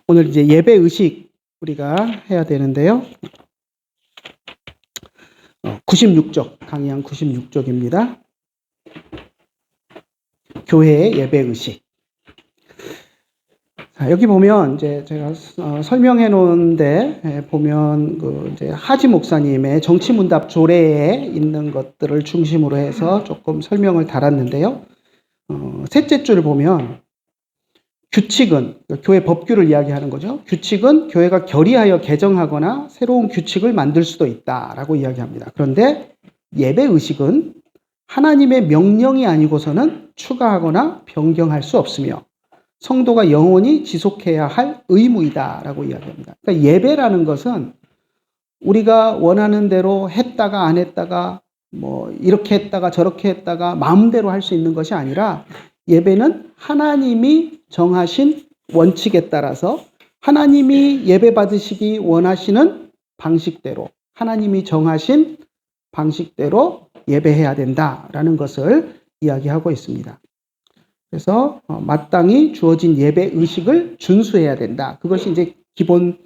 오늘 이제 예배 의식 우리가 해야 되는데요. 96쪽, 강의한 96쪽입니다. 교회의 예배 의식. 자, 여기 보면 이제 제가 설명해 놓은데 보면 이제 하지 목사님의 정치문답 조례에 있는 것들을 중심으로 해서 조금 설명을 달았는데요. 셋째 줄 보면 규칙은 교회 법규를 이야기하는 거죠. 규칙은 교회가 결의하여 개정하거나 새로운 규칙을 만들 수도 있다라고 이야기합니다. 그런데 예배 의식은 하나님의 명령이 아니고서는 추가하거나 변경할 수 없으며 성도가 영원히 지속해야 할 의무이다라고 이야기합니다. 그러니까 예배라는 것은 우리가 원하는 대로 했다가 안 했다가 뭐 이렇게 했다가 저렇게 했다가 마음대로 할 수 있는 것이 아니라 예배는 하나님이 정하신 원칙에 따라서 하나님이 예배 받으시기 원하시는 방식대로 하나님이 정하신 방식대로 예배해야 된다라는 것을 이야기하고 있습니다. 그래서 마땅히 주어진 예배 의식을 준수해야 된다. 그것이 이제 기본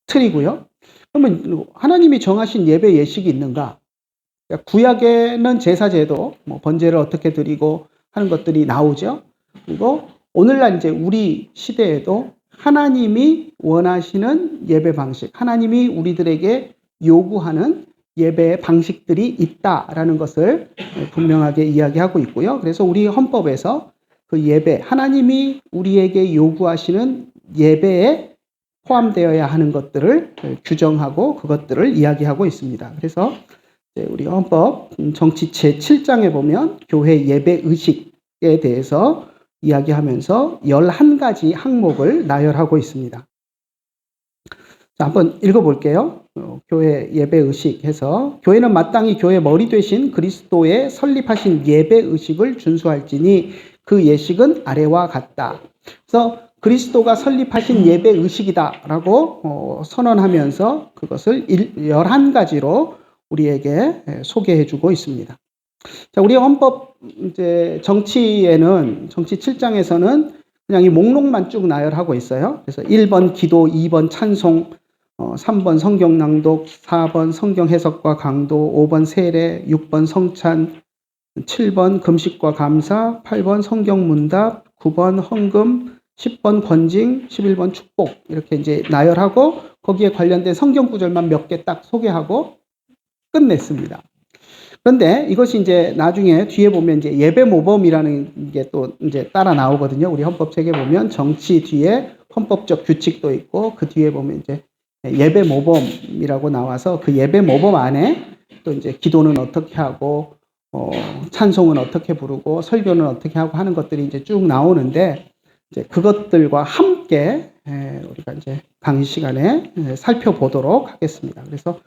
틀이고요. 그러면 하나님이 정하신 예배 예식이 있는가? 구약에는 제사제도, 번제를 어떻게 드리고 하는 것들이 나오죠. 그리고 오늘날 이제 우리 시대에도 하나님이 원하시는 예배 방식, 하나님이 우리들에게 요구하는 예배의 방식들이 있다라는 것을 분명하게 이야기하고 있고요. 그래서 우리 헌법에서 그 예배, 하나님이 우리에게 요구하시는 예배에 포함되어야 하는 것들을 규정하고 그것들을 이야기하고 있습니다. 그래서 우리 헌법 정치 제7장에 보면 교회 예배 의식에 대해서 이야기하면서 11가지 항목을 나열하고 있습니다. 자, 한번 읽어볼게요. 교회 예배 의식 해서 교회는 마땅히 교회 머리 되신 그리스도의 설립하신 예배 의식을 준수할지니 그 예식은 아래와 같다. 그래서 그리스도가 설립하신 예배 의식이다라고 선언하면서 그것을 11가지로 우리에게 소개해 주고 있습니다. 자, 우리 헌법 이제 정치에는 정치 7장에서는 그냥 이 목록만 쭉 나열하고 있어요. 그래서 1번 기도, 2번 찬송, 3번 성경 낭독, 4번 성경 해석과 강도, 5번 세례, 6번 성찬, 7번 금식과 감사, 8번 성경 문답, 9번 헌금, 10번 권징, 11번 축복 이렇게 이제 나열하고 거기에 관련된 성경 구절만 몇 개 딱 소개하고 끝냈습니다. 그런데 이것이 이제 나중에 뒤에 보면 이제 예배 모범이라는 게 또 이제 따라 나오거든요. 우리 헌법책에 보면 정치 뒤에 헌법적 규칙도 있고 그 뒤에 보면 이제 예배 모범이라고 나와서 그 예배 모범 안에 또 이제 기도는 어떻게 하고 찬송은 어떻게 부르고 설교는 어떻게 하고 하는 것들이 이제 쭉 나오는데 이제 그것들과 함께 우리가 이제 강의 시간에 살펴보도록 하겠습니다. 그래서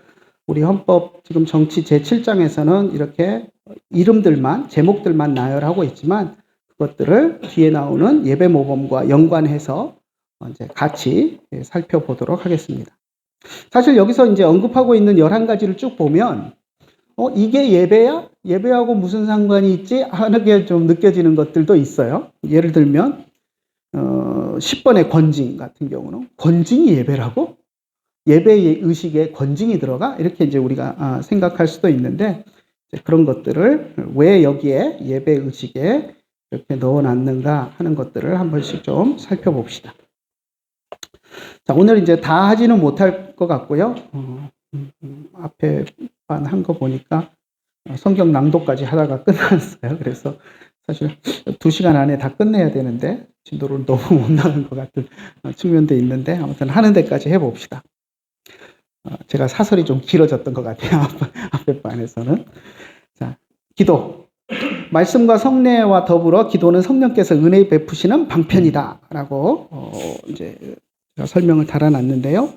우리 헌법 지금 정치 제7장에서는 이렇게 이름들만, 제목들만 나열하고 있지만 그것들을 뒤에 나오는 예배 모범과 연관해서 이제 같이 살펴보도록 하겠습니다. 사실 여기서 이제 언급하고 있는 11가지를 쭉 보면 이게 예배야? 예배하고 무슨 상관이 있지? 하는 게 좀 느껴지는 것들도 있어요. 예를 들면 10번의 권징 같은 경우는 권징이 예배라고? 예배 의식에 권징이 들어가? 이렇게 이제 우리가 생각할 수도 있는데 그런 것들을 왜 여기에 예배 의식에 이렇게 넣어놨는가 하는 것들을 한 번씩 좀 살펴봅시다. 자, 오늘 이제 다 하지는 못할 것 같고요. 앞에 한 거 보니까 성경 낭독까지 하다가 끝났어요. 그래서 사실 2시간 안에 다 끝내야 되는데 진도를 너무 못 나간 것 같은 측면도 있는데 아무튼 하는 데까지 해봅시다. 제가 사설이 좀 길어졌던 것 같아요. 앞에 반에서는. 자, 기도. 말씀과 성례와 더불어 기도는 성령께서 은혜 베푸시는 방편이다라고 이제 제가 설명을 달아놨는데요.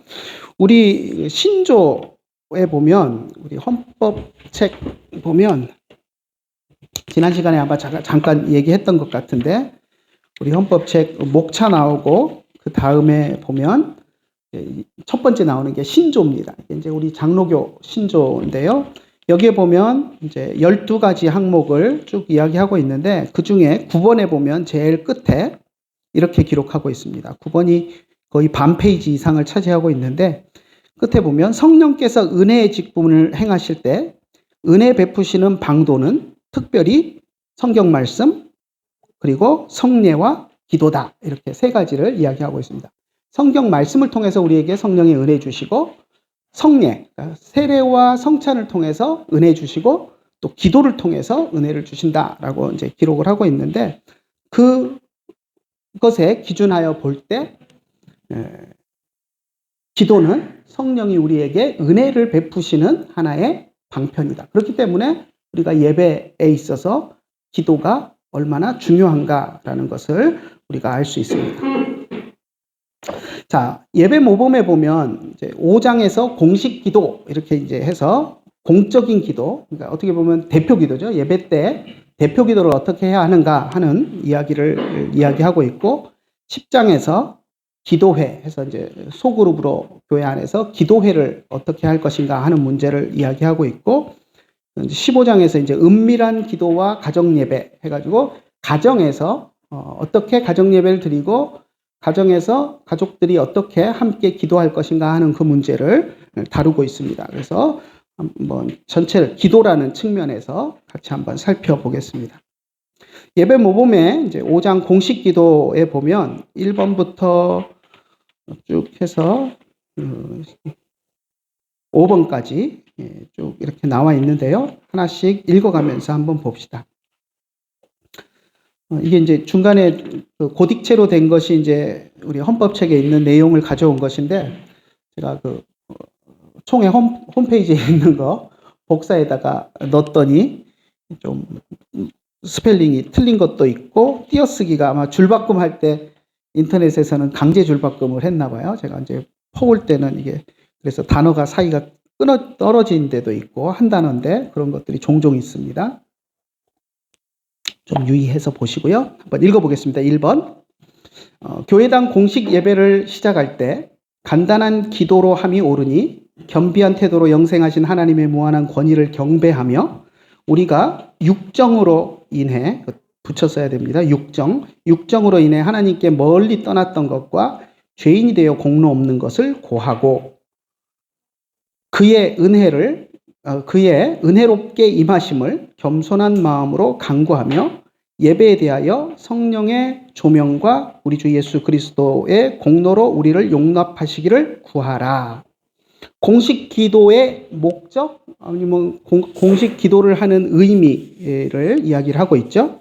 우리 신조에 보면 우리 헌법책 보면 지난 시간에 아마 잠깐 얘기했던 것 같은데 우리 헌법책 목차 나오고 그 다음에 보면 첫 번째 나오는 게 신조입니다. 이제 우리 장로교 신조인데요. 여기에 보면 이제 12가지 항목을 쭉 이야기하고 있는데 그 중에 9번에 보면 제일 끝에 이렇게 기록하고 있습니다. 9번이 거의 반 페이지 이상을 차지하고 있는데 끝에 보면 성령께서 은혜의 직분을 행하실 때 은혜 베푸시는 방도는 특별히 성경 말씀 그리고 성례와 기도다. 이렇게 세 가지를 이야기하고 있습니다. 성경 말씀을 통해서 우리에게 성령의 은혜 주시고 성례, 그러니까 세례와 성찬을 통해서 은혜 주시고 또 기도를 통해서 은혜를 주신다라고 이제 기록을 하고 있는데 그것에 기준하여 볼 때 기도는 성령이 우리에게 은혜를 베푸시는 하나의 방편이다. 그렇기 때문에 우리가 예배에 있어서 기도가 얼마나 중요한가라는 것을 우리가 알 수 있습니다. 자, 예배 모범에 보면 이제 5장에서 공식 기도 이렇게 이제 해서 공적인 기도, 그러니까 어떻게 보면 대표 기도죠. 예배 때 대표 기도를 어떻게 해야 하는가 하는 이야기를 이야기하고 있고 10장에서 기도회 해서 이제 소그룹으로 교회 안에서 기도회를 어떻게 할 것인가 하는 문제를 이야기하고 있고 15장에서 이제 은밀한 기도와 가정 예배 해가지고 가정에서 어떻게 가정 예배를 드리고 가정에서 가족들이 어떻게 함께 기도할 것인가 하는 그 문제를 다루고 있습니다. 그래서 한번 전체를 기도라는 측면에서 같이 한번 살펴보겠습니다. 예배 모범에 이제 5장 공식 기도에 보면 1번부터 쭉 해서 5번까지 쭉 이렇게 나와 있는데요. 하나씩 읽어가면서 한번 봅시다. 이게 이제 중간에 고딕체로 된 것이 이제 우리 헌법책에 있는 내용을 가져온 것인데 제가 그 총회 홈페이지에 있는 거 복사에다가 넣었더니 좀 스펠링이 틀린 것도 있고 띄어쓰기가 아마 줄바꿈 할 때 인터넷에서는 강제 줄바꿈을 했나 봐요. 제가 이제 퍼올 때는 이게 그래서 단어가 사이가 떨어진 데도 있고 한 단어인데 그런 것들이 종종 있습니다. 좀 유의해서 보시고요. 한번 읽어보겠습니다. 1번. 교회당 공식 예배를 시작할 때 간단한 기도로 함이 옳으니 겸비한 태도로 영생하신 하나님의 무한한 권위를 경배하며 우리가 육정으로 인해 붙였어야 됩니다. 육정으로 인해 하나님께 멀리 떠났던 것과 죄인이 되어 공로 없는 것을 고하고 그의 은혜롭게 임하심을 겸손한 마음으로 간구하며 예배에 대하여 성령의 조명과 우리 주 예수 그리스도의 공로로 우리를 용납하시기를 구하라. 공식 기도의 목적 아니면 공식 기도를 하는 의미를 이야기를 하고 있죠.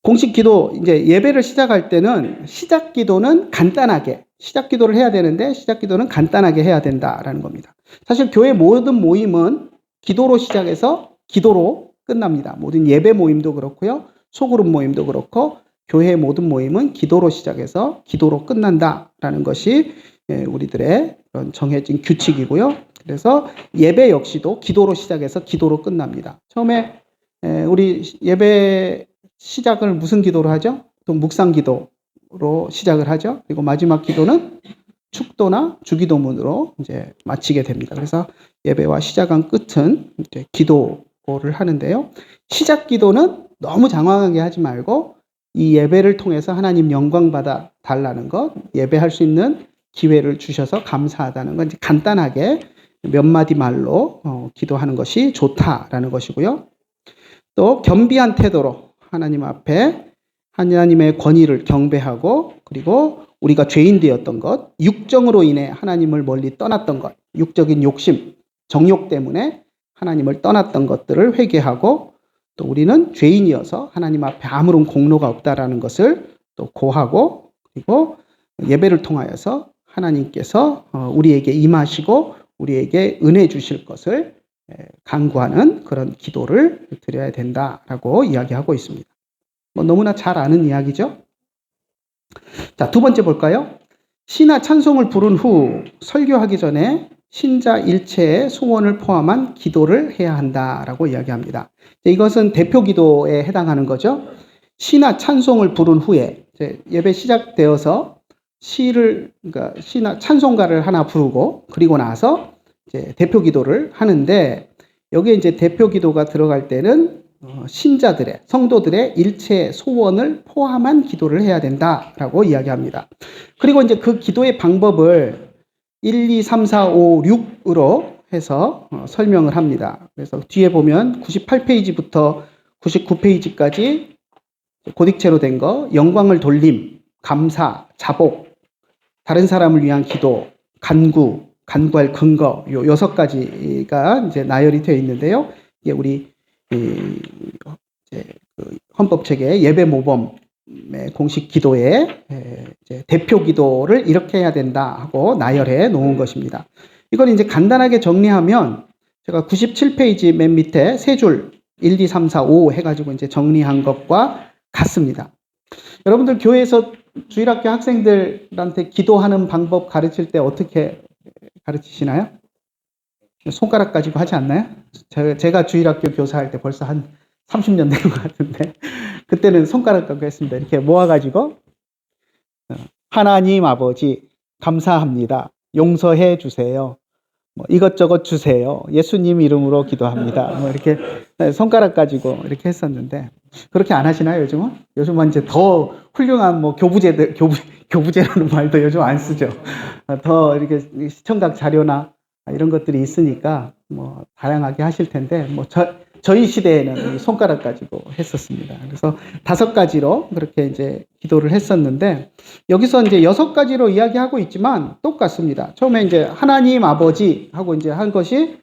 공식 기도 이제 예배를 시작할 때는 시작 기도는 간단하게 시작 기도를 해야 되는데 시작 기도는 간단하게 해야 된다라는 겁니다. 사실 교회 모든 모임은 기도로 시작해서 기도로 끝납니다. 모든 예배 모임도 그렇고요. 소그룹 모임도 그렇고 교회 모든 모임은 기도로 시작해서 기도로 끝난다라는 것이 우리들의 그런 정해진 규칙이고요. 그래서 예배 역시도 기도로 시작해서 기도로 끝납니다. 처음에 우리 예배 시작을 무슨 기도로 하죠? 또 묵상 기도로 시작을 하죠. 그리고 마지막 기도는 축도나 주기도문으로 이제 마치게 됩니다. 그래서 예배와 시작한 끝은 이제 기도를 하는데요. 시작 기도는 너무 장황하게 하지 말고 이 예배를 통해서 하나님 영광 받아 달라는 것, 예배할 수 있는 기회를 주셔서 감사하다는 건 이제 간단하게 몇 마디 말로 기도하는 것이 좋다라는 것이고요. 또 겸비한 태도로 하나님 앞에 하나님의 권위를 경배하고 그리고 우리가 죄인 되었던 것, 육정으로 인해 하나님을 멀리 떠났던 것, 육적인 욕심, 정욕 때문에 하나님을 떠났던 것들을 회개하고 또 우리는 죄인이어서 하나님 앞에 아무런 공로가 없다라는 것을 또 고하고 그리고 예배를 통하여서 하나님께서 우리에게 임하시고 우리에게 은혜 주실 것을 간구하는 그런 기도를 드려야 된다라고 이야기하고 있습니다. 뭐 너무나 잘 아는 이야기죠. 자, 두 번째 볼까요? 시나 찬송을 부른 후 설교하기 전에 신자 일체의 소원을 포함한 기도를 해야 한다라고 이야기합니다. 이것은 대표 기도에 해당하는 거죠. 시나 찬송을 부른 후에 예배 시작되어서 그러니까 시나 찬송가를 하나 부르고 그리고 나서 이제 대표 기도를 하는데 여기에 이제 대표 기도가 들어갈 때는 신자들의, 성도들의 일체 소원을 포함한 기도를 해야 된다라고 이야기합니다. 그리고 이제 그 기도의 방법을 1, 2, 3, 4, 5, 6으로 해서 설명을 합니다. 그래서 뒤에 보면 98페이지부터 99페이지까지 고딕체로 된 거, 영광을 돌림, 감사, 자복, 다른 사람을 위한 기도, 간구, 간구할 근거, 요 6가지가 이제 나열이 되어 있는데요. 이게 우리 헌법 체계 예배 모범의 공식 기도의 대표 기도를 이렇게 해야 된다 하고 나열해 놓은 것입니다. 이걸 이제 간단하게 정리하면 제가 97페이지 맨 밑에 세 줄 1, 2, 3, 4, 5 해가지고 이제 정리한 것과 같습니다. 여러분들 교회에서 주일학교 학생들한테 기도하는 방법 가르칠 때 어떻게 가르치시나요? 손가락 가지고 하지 않나요? 제가 주일학교 교사할 때 벌써 한 30년 된 것 같은데 그때는 손가락 가지고 했습니다. 이렇게 모아가지고 하나님 아버지 감사합니다. 용서해 주세요. 뭐 이것저것 주세요. 예수님 이름으로 기도합니다. 뭐 이렇게 손가락 가지고 이렇게 했었는데 그렇게 안 하시나요, 요즘은? 요즘은 이제 더 훌륭한 뭐 교부제라는 말도 요즘 안 쓰죠. 더 이렇게 시청각 자료나 이런 것들이 있으니까 뭐 다양하게 하실 텐데 뭐 저희 시대에는 손가락 가지고 했었습니다. 그래서 5가지로 그렇게 이제 기도를 했었는데 여기서 이제 6가지로 이야기하고 있지만 똑같습니다. 처음에 이제 하나님 아버지 하고 이제 한 것이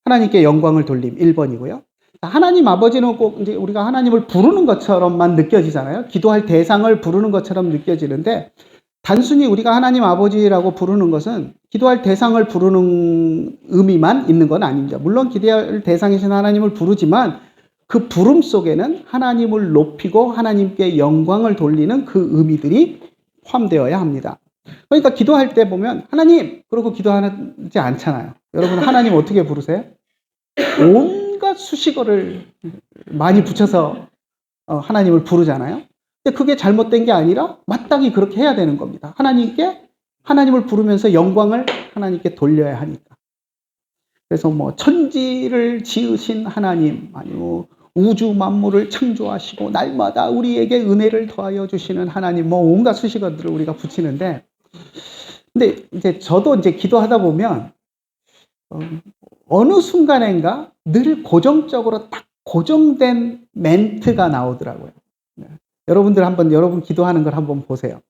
하나님께 영광을 돌림 1번이고요. 하나님 아버지는 꼭 이제 우리가 하나님을 부르는 것처럼만 느껴지잖아요. 기도할 대상을 부르는 것처럼 느껴지는데 단순히 우리가 하나님 아버지라고 부르는 것은 기도할 대상을 부르는 의미만 있는 건 아닙니다. 물론 기도할 대상이신 하나님을 부르지만 그 부름 속에는 하나님을 높이고 하나님께 영광을 돌리는 그 의미들이 포함되어야 합니다. 그러니까 기도할 때 보면 하나님 그러고 기도하지 않잖아요. 여러분 하나님 어떻게 부르세요? 온갖 수식어를 많이 붙여서 하나님을 부르잖아요. 근데 그게 잘못된 게 아니라 마땅히 그렇게 해야 되는 겁니다. 하나님을 부르면서 영광을 하나님께 돌려야 하니까. 그래서 뭐 천지를 지으신 하나님, 아니면 우주 만물을 창조하시고 날마다 우리에게 은혜를 더하여 주시는 하나님, 뭐 온갖 수식어들을 우리가 붙이는데, 근데 이제 저도 이제 기도하다 보면 어느 순간인가 늘 고정적으로 딱 고정된 멘트가 나오더라고요. 여러분들 여러분 기도하는 걸 한번 보세요.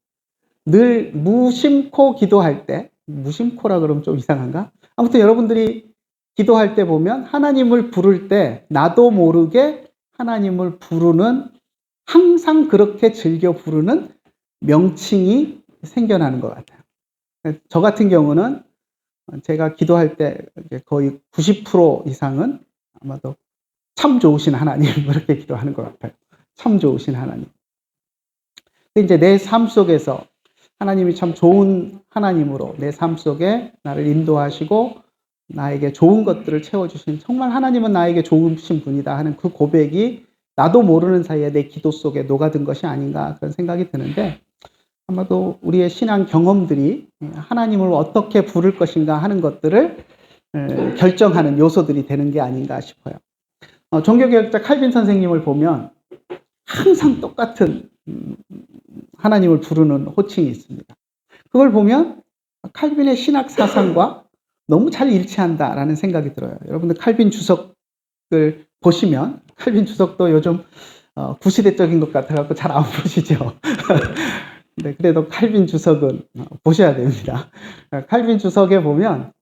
늘 무심코 기도할 때, 무심코라 그러면 좀 이상한가? 아무튼 여러분들이 기도할 때 보면 하나님을 부를 때 나도 모르게 하나님을 부르는, 항상 그렇게 즐겨 부르는 명칭이 생겨나는 것 같아요. 저 같은 경우는 제가 기도할 때 거의 90% 이상은 아마도 참 좋으신 하나님, 그렇게 기도하는 것 같아요. 참 좋으신 하나님. 근데 이제 내 삶 속에서 하나님이 참 좋은 하나님으로 내 삶 속에 나를 인도하시고 나에게 좋은 것들을 채워주신, 정말 하나님은 나에게 좋으신 분이다 하는 그 고백이 나도 모르는 사이에 내 기도 속에 녹아든 것이 아닌가 그런 생각이 드는데, 아마도 우리의 신앙 경험들이 하나님을 어떻게 부를 것인가 하는 것들을 결정하는 요소들이 되는 게 아닌가 싶어요. 종교개혁자 칼빈 선생님을 보면 항상 똑같은 하나님을 부르는 호칭이 있습니다. 그걸 보면 칼빈의 신학 사상과 너무 잘 일치한다라는 생각이 들어요. 여러분들 칼빈 주석을 보시면, 칼빈 주석도 요즘 구시대적인 것 같아서 잘 안 보시죠. 네, 그래도 칼빈 주석은 보셔야 됩니다. 칼빈 주석에 보면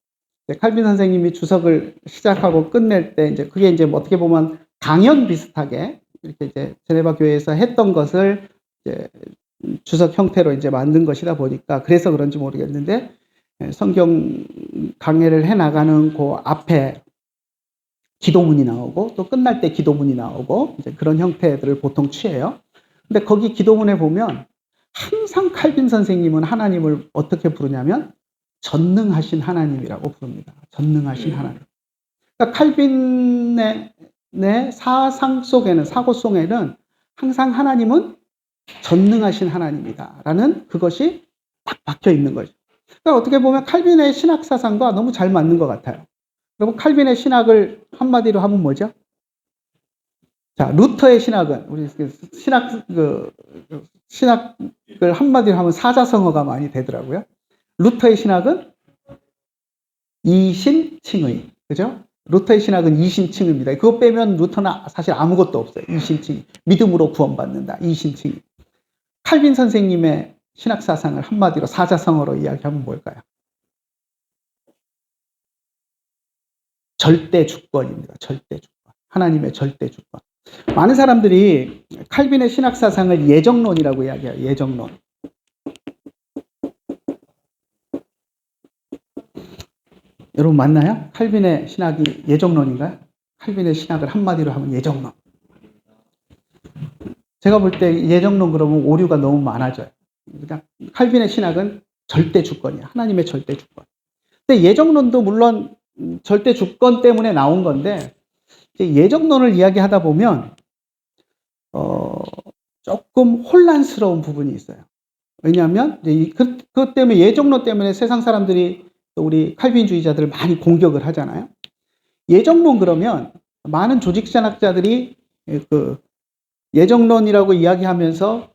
칼빈 선생님이 주석을 시작하고 끝낼 때 이제 그게 이제 어떻게 보면 강연 비슷하게 이렇게 이제 제네바 교회에서 했던 것을 이제 주석 형태로 이제 만든 것이다 보니까 그래서 그런지 모르겠는데, 성경 강해를 해 나가는 그 앞에 기도문이 나오고 또 끝날 때 기도문이 나오고 이제 그런 형태들을 보통 취해요. 근데 거기 기도문에 보면 항상 칼빈 선생님은 하나님을 어떻게 부르냐면 전능하신 하나님이라고 부릅니다. 전능하신 하나님. 그러니까 칼빈의 사상 속에는, 사고 속에는 항상 하나님은 전능하신 하나님이다라는 그것이 딱 박혀 있는 거죠. 그러니까 어떻게 보면 칼빈의 신학 사상과 너무 잘 맞는 것 같아요. 여러분 칼빈의 신학을 한마디로 하면 뭐죠? 자, 루터의 신학은, 우리 신학을 한마디로 하면 사자성어가 많이 되더라고요. 루터의 신학은 이신칭의, 그죠? 루터의 신학은 이신칭의입니다. 그거 빼면 루터는 사실 아무것도 없어요. 이신칭, 믿음으로 구원받는다. 이신칭의. 칼빈 선생님의 신학 사상을 한마디로 사자성어로 이야기하면 뭘까요? 절대 주권입니다. 절대 주권. 하나님의 절대 주권. 많은 사람들이 칼빈의 신학 사상을 예정론이라고 이야기해요. 예정론. 여러분 맞나요? 칼빈의 신학이 예정론인가요? 칼빈의 신학을 한마디로 하면 예정론. 제가 볼 때 예정론 그러면 오류가 너무 많아져요. 그러니까 칼빈의 신학은 절대 주권이에요. 하나님의 절대 주권. 근데 예정론도 물론 절대 주권 때문에 나온 건데 예정론을 이야기하다 보면 조금 혼란스러운 부분이 있어요. 왜냐하면 그것 때문에 예정론 때문에 세상 사람들이 또 우리 칼빈주의자들을 많이 공격을 하잖아요. 예정론 그러면 많은 조직신학자들이 그 예정론이라고 이야기하면서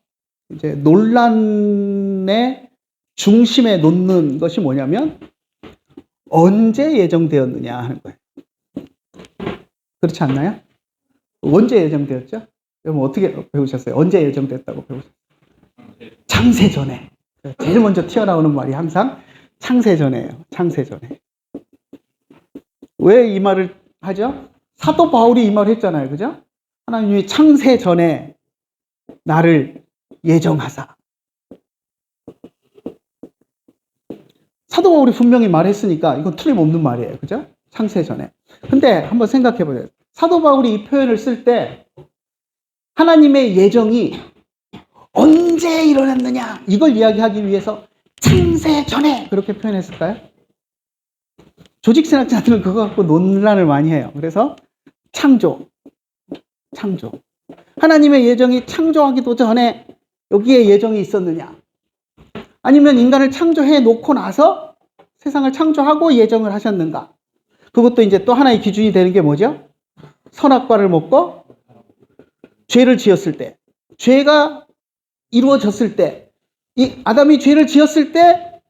이제 논란의 중심에 놓는 것이 뭐냐면 언제 예정되었느냐 하는 거예요. 그렇지 않나요? 언제 예정되었죠? 여러분 어떻게 배우셨어요? 언제 예정됐다고 배우셨어요? 창세 전에. 제일 먼저 튀어나오는 말이 항상 창세 전에예요. 창세 전에. 왜 이 말을 하죠? 사도 바울이 이 말을 했잖아요. 그죠? 하나님이 창세 전에 나를 예정하사. 사도 바울이 분명히 말했으니까 이건 틀림없는 말이에요. 그죠? 창세 전에. 근데 한번 생각해 보세요. 사도 바울이 이 표현을 쓸 때 하나님의 예정이 언제 일어났느냐 이걸 이야기하기 위해서 창세 전에 그렇게 표현했을까요? 조직신학자들은 그거 갖고 논란을 많이 해요. 그래서 창조. 하나님의 예정이 창조하기도 전에 여기에 예정이 있었느냐? 아니면 인간을 창조해 놓고 나서 세상을 창조하고 예정을 하셨는가? 그것도 이제 또 하나의 기준이 되는 게 뭐죠? 선악과를 먹고 죄를 지었을 때, 죄가 이루어졌을 때, 이 아담이 죄를 지었을 때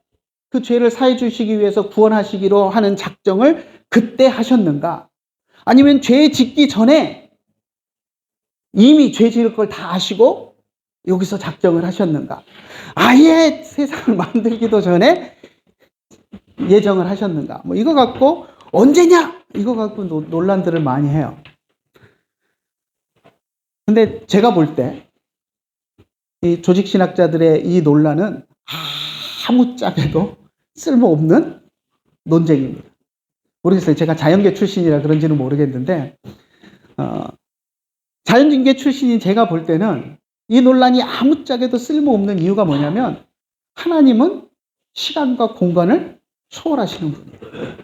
그 죄를 사해 주시기 위해서 구원하시기로 하는 작정을 그때 하셨는가? 아니면 죄 짓기 전에 이미 죄 지을 걸 다 아시고 여기서 작정을 하셨는가? 아예 세상을 만들기도 전에 예정을 하셨는가? 뭐 이거 갖고 언제냐? 이거 갖고 논란들을 많이 해요. 근데 제가 볼 때 이 조직신학자들의 이 논란은 아무짝에도 쓸모없는 논쟁입니다. 모르겠어요. 제가 자연계 출신이라 그런지는 모르겠는데 자연계 출신인 제가 볼 때는 이 논란이 아무짝에도 쓸모없는 이유가 뭐냐면 하나님은 시간과 공간을 초월하시는 분이에요.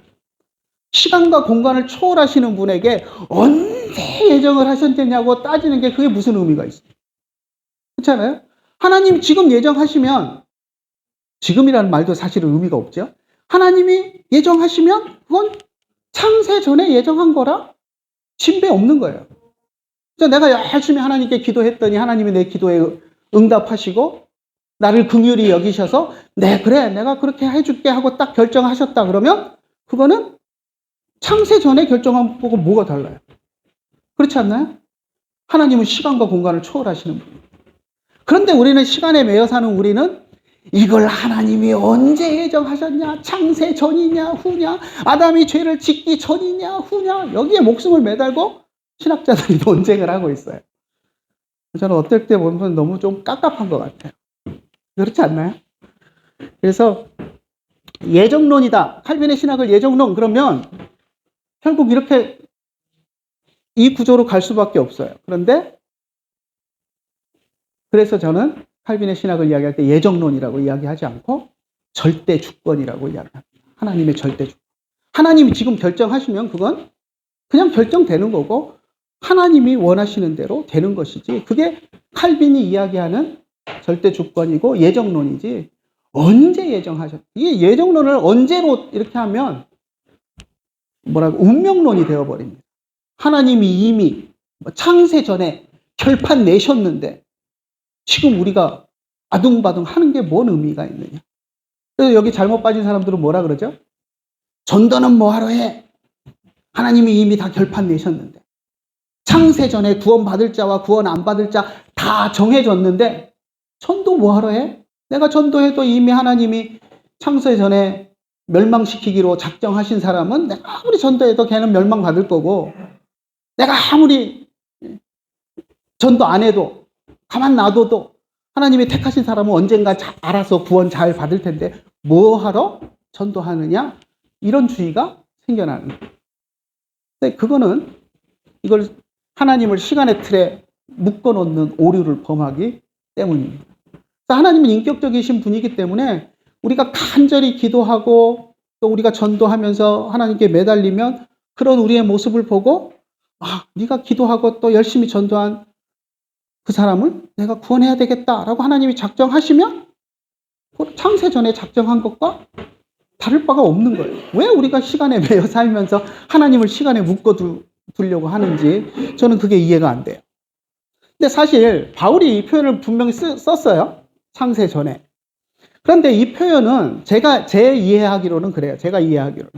시간과 공간을 초월하시는 분에게 언제 예정을 하셨느냐고 따지는 게 그게 무슨 의미가 있어요? 그렇잖아요? 하나님 지금 예정하시면 지금이라는 말도 사실은 의미가 없죠. 하나님이 예정하시면 그건 창세 전에 예정한 거라 진배 없는 거예요. 그래서 내가 열심히 하나님께 기도했더니 하나님이 내 기도에 응답하시고 나를 긍휼히 여기셔서 네 그래 내가 그렇게 해줄게 하고 딱 결정하셨다 그러면 그거는 창세 전에 결정한 거고 뭐가 달라요? 그렇지 않나요? 하나님은 시간과 공간을 초월하시는 분이에요. 그런데 우리는 시간에 매여 사는 우리는 이걸 하나님이 언제 예정하셨냐? 창세 전이냐 후냐? 아담이 죄를 짓기 전이냐 후냐? 여기에 목숨을 매달고 신학자들이 논쟁을 하고 있어요. 저는 어떨 때 보면 너무 좀 깝깝한 것 같아요. 그렇지 않나요? 그래서 예정론이다. 칼빈의 신학을 예정론 그러면 결국 이렇게 이 구조로 갈 수밖에 없어요. 그래서 저는 칼빈의 신학을 이야기할 때 예정론이라고 이야기하지 않고 절대 주권이라고 이야기합니다. 하나님의 절대 주권. 하나님이 지금 결정하시면 그건 그냥 결정되는 거고 하나님이 원하시는 대로 되는 것이지 그게 칼빈이 이야기하는 절대 주권이고 예정론이지 언제 예정하셨 이게 예정론을 언제로 이렇게 하면 운명론이 되어버립니다. 하나님이 이미 창세 전에 결판 내셨는데 지금 우리가 아둥바둥 하는 게 뭔 의미가 있느냐. 그래서 여기 잘못 빠진 사람들은 뭐라 그러죠? 전도는 뭐하러 해? 하나님이 이미 다 결판 내셨는데. 창세 전에 구원 받을 자와 구원 안 받을 자 다 정해졌는데 전도 뭐하러 해? 내가 전도해도 이미 하나님이 창세 전에 멸망시키기로 작정하신 사람은 내가 아무리 전도해도 걔는 멸망받을 거고, 내가 아무리 전도 안 해도 가만 놔둬도 하나님이 택하신 사람은 언젠가 알아서 구원 잘 받을 텐데 뭐하러 전도하느냐? 이런 주의가 생겨나는 거예요. 근데 그거는 이걸 하나님을 시간의 틀에 묶어놓는 오류를 범하기 때문입니다. 하나님은 인격적이신 분이기 때문에 우리가 간절히 기도하고 또 우리가 전도하면서 하나님께 매달리면 그런 우리의 모습을 보고, 아, 네가 기도하고 또 열심히 전도한 그 사람을 내가 구원해야 되겠다라고 하나님이 작정하시면 창세 전에 작정한 것과 다를 바가 없는 거예요. 왜 우리가 시간에 매여 살면서 하나님을 시간에 묶어두려고 하는지 저는 그게 이해가 안 돼요. 근데 사실 바울이 이 표현을 분명히 썼어요. 창세 전에. 그런데 이 표현은 제 이해하기로는 그래요. 제가 이해하기로는.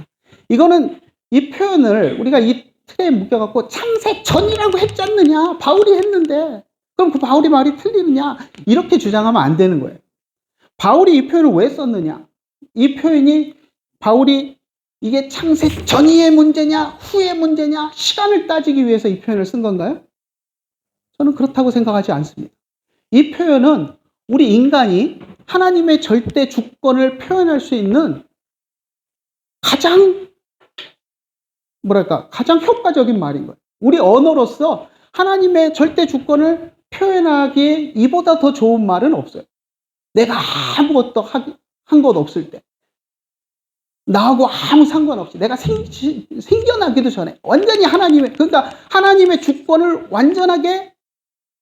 이거는 이 표현을 우리가 이 틀에 묶여갖고 창세 전이라고 했지 않느냐. 바울이 했는데. 그럼 그 바울이 말이 틀리느냐. 이렇게 주장하면 안 되는 거예요. 바울이 이 표현을 왜 썼느냐. 이 표현이 바울이 이게 창세 전의 문제냐 후의 문제냐 시간을 따지기 위해서 이 표현을 쓴 건가요? 저는 그렇다고 생각하지 않습니다. 이 표현은 우리 인간이 하나님의 절대 주권을 표현할 수 있는 가장 효과적인 말인 거예요. 우리 언어로서 하나님의 절대 주권을 표현하기에 이보다 더 좋은 말은 없어요. 내가 아무것도 한 것 없을 때, 나하고 아무 상관없이 내가 생겨나기도 전에 완전히 그러니까 하나님의 주권을 완전하게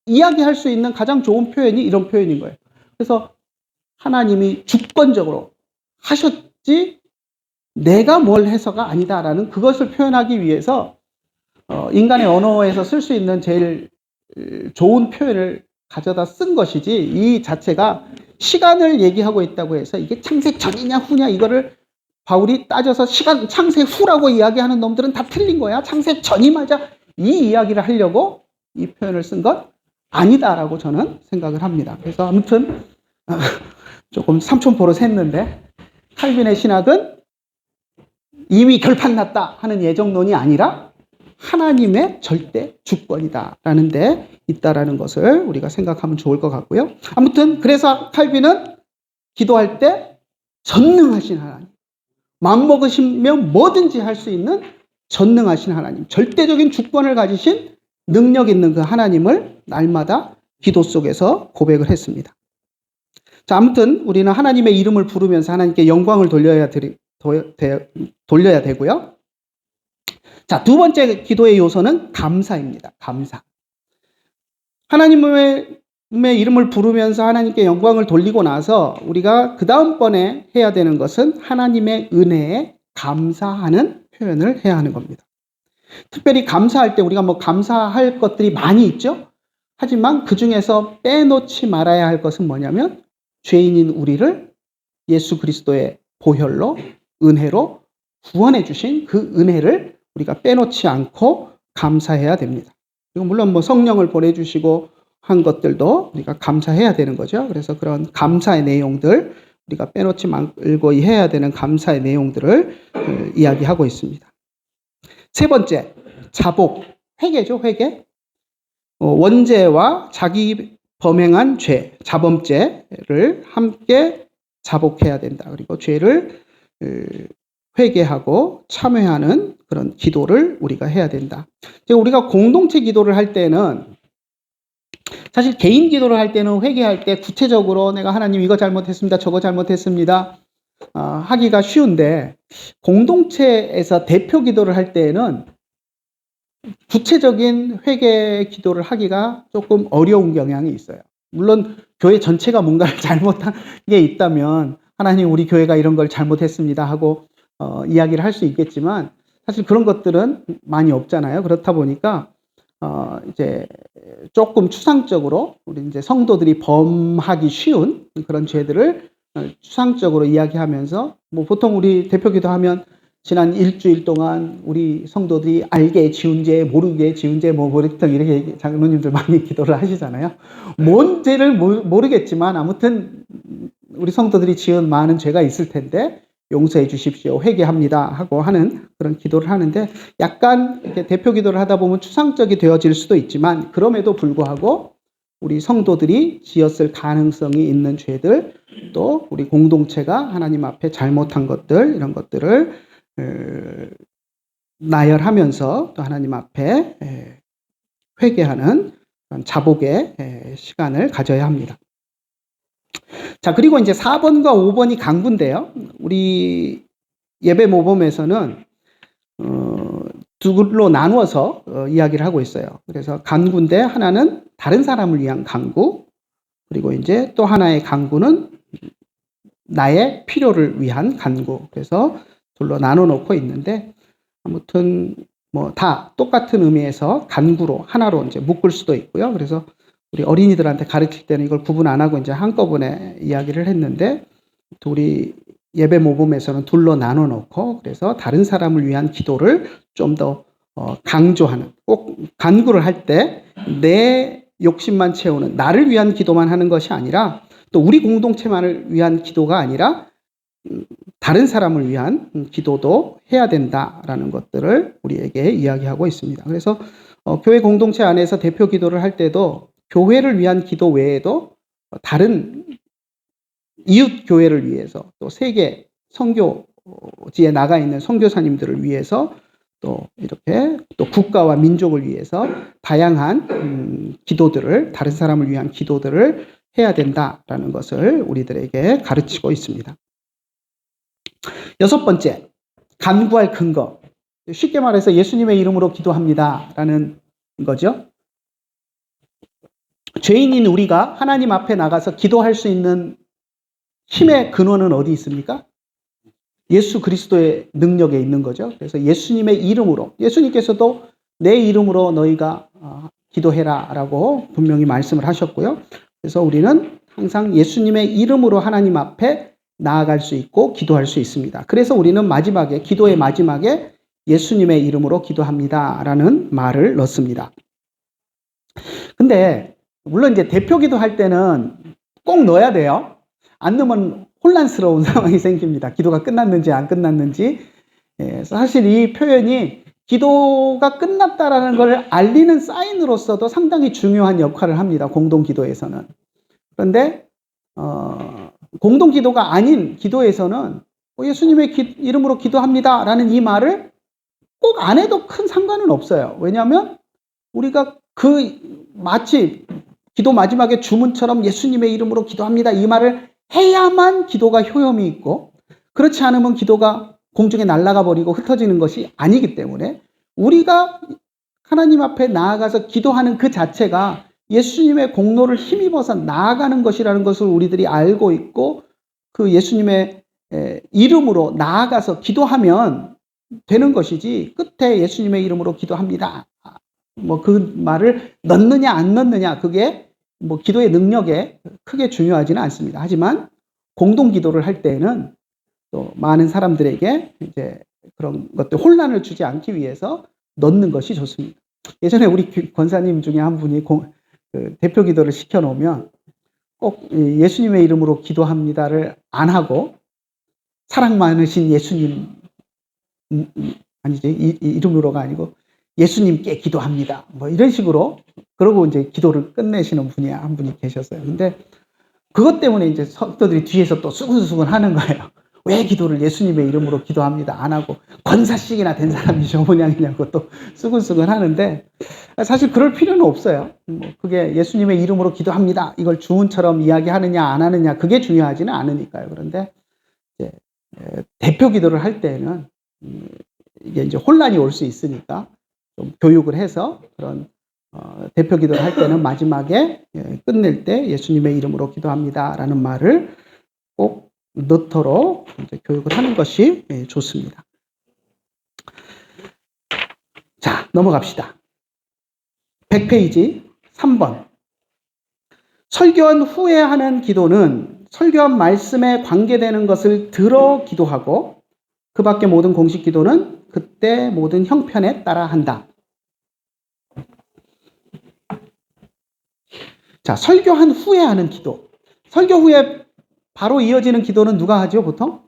이야기할 수 있는 가장 좋은 표현이 이런 표현인 거예요. 그래서 하나님이 주권적으로 하셨지 내가 뭘 해서가 아니다라는 그것을 표현하기 위해서 인간의 언어에서 쓸 수 있는 제일 좋은 표현을 가져다 쓴 것이지, 이 자체가 시간을 얘기하고 있다고 해서 이게 창세 전이냐 후냐 이거를 바울이 따져서 창세 후라고 이야기하는 놈들은 다 틀린 거야. 창세 전이 맞아. 이 이야기를 하려고 이 표현을 쓴 것 아니다라고 저는 생각을 합니다. 그래서 아무튼 조금 삼촌포로 샜는데, 칼빈의 신학은 이미 결판 났다 하는 예정론이 아니라 하나님의 절대 주권이다라는 데 있다라는 것을 우리가 생각하면 좋을 것 같고요. 아무튼 그래서 칼빈은 기도할 때 전능하신 하나님, 마음먹으시면 뭐든지 할 수 있는 전능하신 하나님, 절대적인 주권을 가지신 능력 있는 그 하나님을 날마다 기도 속에서 고백을 했습니다. 자, 아무튼 우리는 하나님의 이름을 부르면서 하나님께 영광을 돌려야 되고요. 자, 두 번째 기도의 요소는 감사입니다. 감사. 하나님의 이름을 부르면서 하나님께 영광을 돌리고 나서 우리가 그 다음번에 해야 되는 것은 하나님의 은혜에 감사하는 표현을 해야 하는 겁니다. 특별히 감사할 때 우리가 감사할 것들이 많이 있죠. 하지만 그 중에서 빼놓지 말아야 할 것은 뭐냐면 죄인인 우리를 예수 그리스도의 보혈로 은혜로 구원해 주신 그 은혜를 우리가 빼놓지 않고 감사해야 됩니다. 그리고 물론 성령을 보내주시고 한 것들도 우리가 감사해야 되는 거죠. 그래서 그런 감사의 내용들, 우리가 빼놓지 말고 해야 되는 감사의 내용들을 이야기하고 있습니다. 세 번째, 자복, 회개죠, 회개. 원죄와 자기 범행한 죄, 자범죄를 함께 자복해야 된다. 그리고 죄를 회개하고 참회하는 그런 기도를 우리가 해야 된다. 우리가 공동체 기도를 할 때는, 사실 개인 기도를 할 때는 회개할 때 구체적으로 내가 하나님 이거 잘못했습니다, 저거 잘못했습니다 하기가 쉬운데, 공동체에서 대표 기도를 할 때에는 구체적인 회개 기도를 하기가 조금 어려운 경향이 있어요. 물론 교회 전체가 뭔가를 잘못한 게 있다면 하나님 우리 교회가 이런 걸 잘못했습니다 하고 이야기를 할 수 있겠지만 사실 그런 것들은 많이 없잖아요. 그렇다 보니까 이제 조금 추상적으로 우리 이제 성도들이 범하기 쉬운 그런 죄들을 추상적으로 이야기하면서 뭐 보통 우리 대표 기도하면 지난 일주일 동안 우리 성도들이 알게 지은 죄, 모르게 지은 죄, 뭐 보통 이렇게 장로님들 많이 기도를 하시잖아요. 뭔 죄를 모르겠지만 아무튼 우리 성도들이 지은 많은 죄가 있을 텐데 용서해 주십시오, 회개합니다 하고 하는 그런 기도를 하는데 약간 이렇게 대표 기도를 하다 보면 추상적이 되어질 수도 있지만 그럼에도 불구하고 우리 성도들이 지었을 가능성이 있는 죄들, 또 우리 공동체가 하나님 앞에 잘못한 것들, 이런 것들을 나열하면서 또 하나님 앞에 회개하는 자복의 시간을 가져야 합니다. 자, 그리고 이제 4번과 5번이 강구인데요. 우리 예배 모범에서는 둘로 나누어서 이야기를 하고 있어요. 그래서 간구인데 하나는 다른 사람을 위한 간구, 그리고 이제 또 하나의 간구는 나의 필요를 위한 간구. 그래서 둘로 나눠 놓고 있는데 아무튼 뭐 다 똑같은 의미에서 간구로 하나로 이제 묶을 수도 있고요. 그래서 우리 어린이들한테 가르칠 때는 이걸 구분 안 하고 이제 한꺼번에 이야기를 했는데 우리 예배 모범에서는 둘로 나눠 놓고 그래서 다른 사람을 위한 기도를 좀 더 강조하는, 꼭 간구를 할 때 내 욕심만 채우는 나를 위한 기도만 하는 것이 아니라 또 우리 공동체만을 위한 기도가 아니라 다른 사람을 위한 기도도 해야 된다라는 것들을 우리에게 이야기하고 있습니다. 그래서 교회 공동체 안에서 대표 기도를 할 때도 교회를 위한 기도 외에도 다른 이웃 교회를 위해서 또 세계 선교지에 나가 있는 선교사님들을 위해서 또 이렇게 또 국가와 민족을 위해서 다양한 기도들을, 다른 사람을 위한 기도들을 해야 된다라는 것을 우리들에게 가르치고 있습니다. 6번째, 간구할 근거. 쉽게 말해서 예수님의 이름으로 기도합니다라는 거죠. 죄인인 우리가 하나님 앞에 나가서 기도할 수 있는 힘의 근원은 어디 있습니까? 예수 그리스도의 능력에 있는 거죠. 그래서 예수님의 이름으로, 예수님께서도 내 이름으로 너희가 기도해라 라고 분명히 말씀을 하셨고요. 그래서 우리는 항상 예수님의 이름으로 하나님 앞에 나아갈 수 있고 기도할 수 있습니다. 그래서 우리는 마지막에, 기도의 마지막에 예수님의 이름으로 기도합니다 라는 말을 넣습니다. 근데 물론 이제 대표 기도할 때는 꼭 넣어야 돼요. 안 넣으면 혼란스러운 상황이 생깁니다. 기도가 끝났는지 안 끝났는지. 사실 이 표현이 기도가 끝났다라는 걸 알리는 사인으로서도 상당히 중요한 역할을 합니다. 공동기도에서는. 그런데 공동기도가 아닌 기도에서는 예수님의 이름으로 기도합니다라는 이 말을 꼭 안 해도 큰 상관은 없어요. 왜냐하면 우리가 마치 기도 마지막에 주문처럼 예수님의 이름으로 기도합니다 이 말을 해야만 기도가 효험이 있고, 그렇지 않으면 기도가 공중에 날아가 버리고 흩어지는 것이 아니기 때문에 우리가 하나님 앞에 나아가서 기도하는 그 자체가 예수님의 공로를 힘입어서 나아가는 것이라는 것을 우리들이 알고 있고, 그 예수님의 이름으로 나아가서 기도하면 되는 것이지, 끝에 예수님의 이름으로 기도합니다 뭐 그 말을 넣느냐 안 넣느냐, 그게 뭐 기도의 능력에 크게 중요하지는 않습니다. 하지만 공동 기도를 할 때에는 또 많은 사람들에게 이제 그런 것들 혼란을 주지 않기 위해서 넣는 것이 좋습니다. 예전에 우리 권사님 중에 한 분이 대표 기도를 시켜 놓으면 꼭 예수님의 이름으로 기도합니다를 안 하고 사랑 많으신 예수님, 아니지, 이름으로가 아니고 예수님께 기도합니다 뭐 이런 식으로, 그러고 이제 기도를 끝내시는 분이 한 분이 계셨어요. 근데 그것 때문에 이제 성도들이 뒤에서 또 수근수근 하는 거예요. 왜 기도를 예수님의 이름으로 기도합니다 안 하고 권사씩이나 된 사람이 저 모양이냐고 또 수근수근 하는데, 사실 그럴 필요는 없어요. 그게 예수님의 이름으로 기도합니다 이걸 주문처럼 이야기하느냐 안 하느냐 그게 중요하지는 않으니까요. 그런데 이제 대표 기도를 할 때는 이게 이제 혼란이 올 수 있으니까 좀 교육을 해서 그런 대표 기도를 할 때는 마지막에 끝낼 때 예수님의 이름으로 기도합니다라는 말을 꼭 넣도록 이제 교육을 하는 것이 좋습니다. 자, 넘어갑시다. 100페이지 3번. 설교한 후에 하는 기도는 설교한 말씀에 관계되는 것을 들어 기도하고 그 밖의 모든 공식 기도는 그때 모든 형편에 따라 한다. 자, 설교한 후에 하는 기도. 설교 후에 바로 이어지는 기도는 누가 하죠, 보통?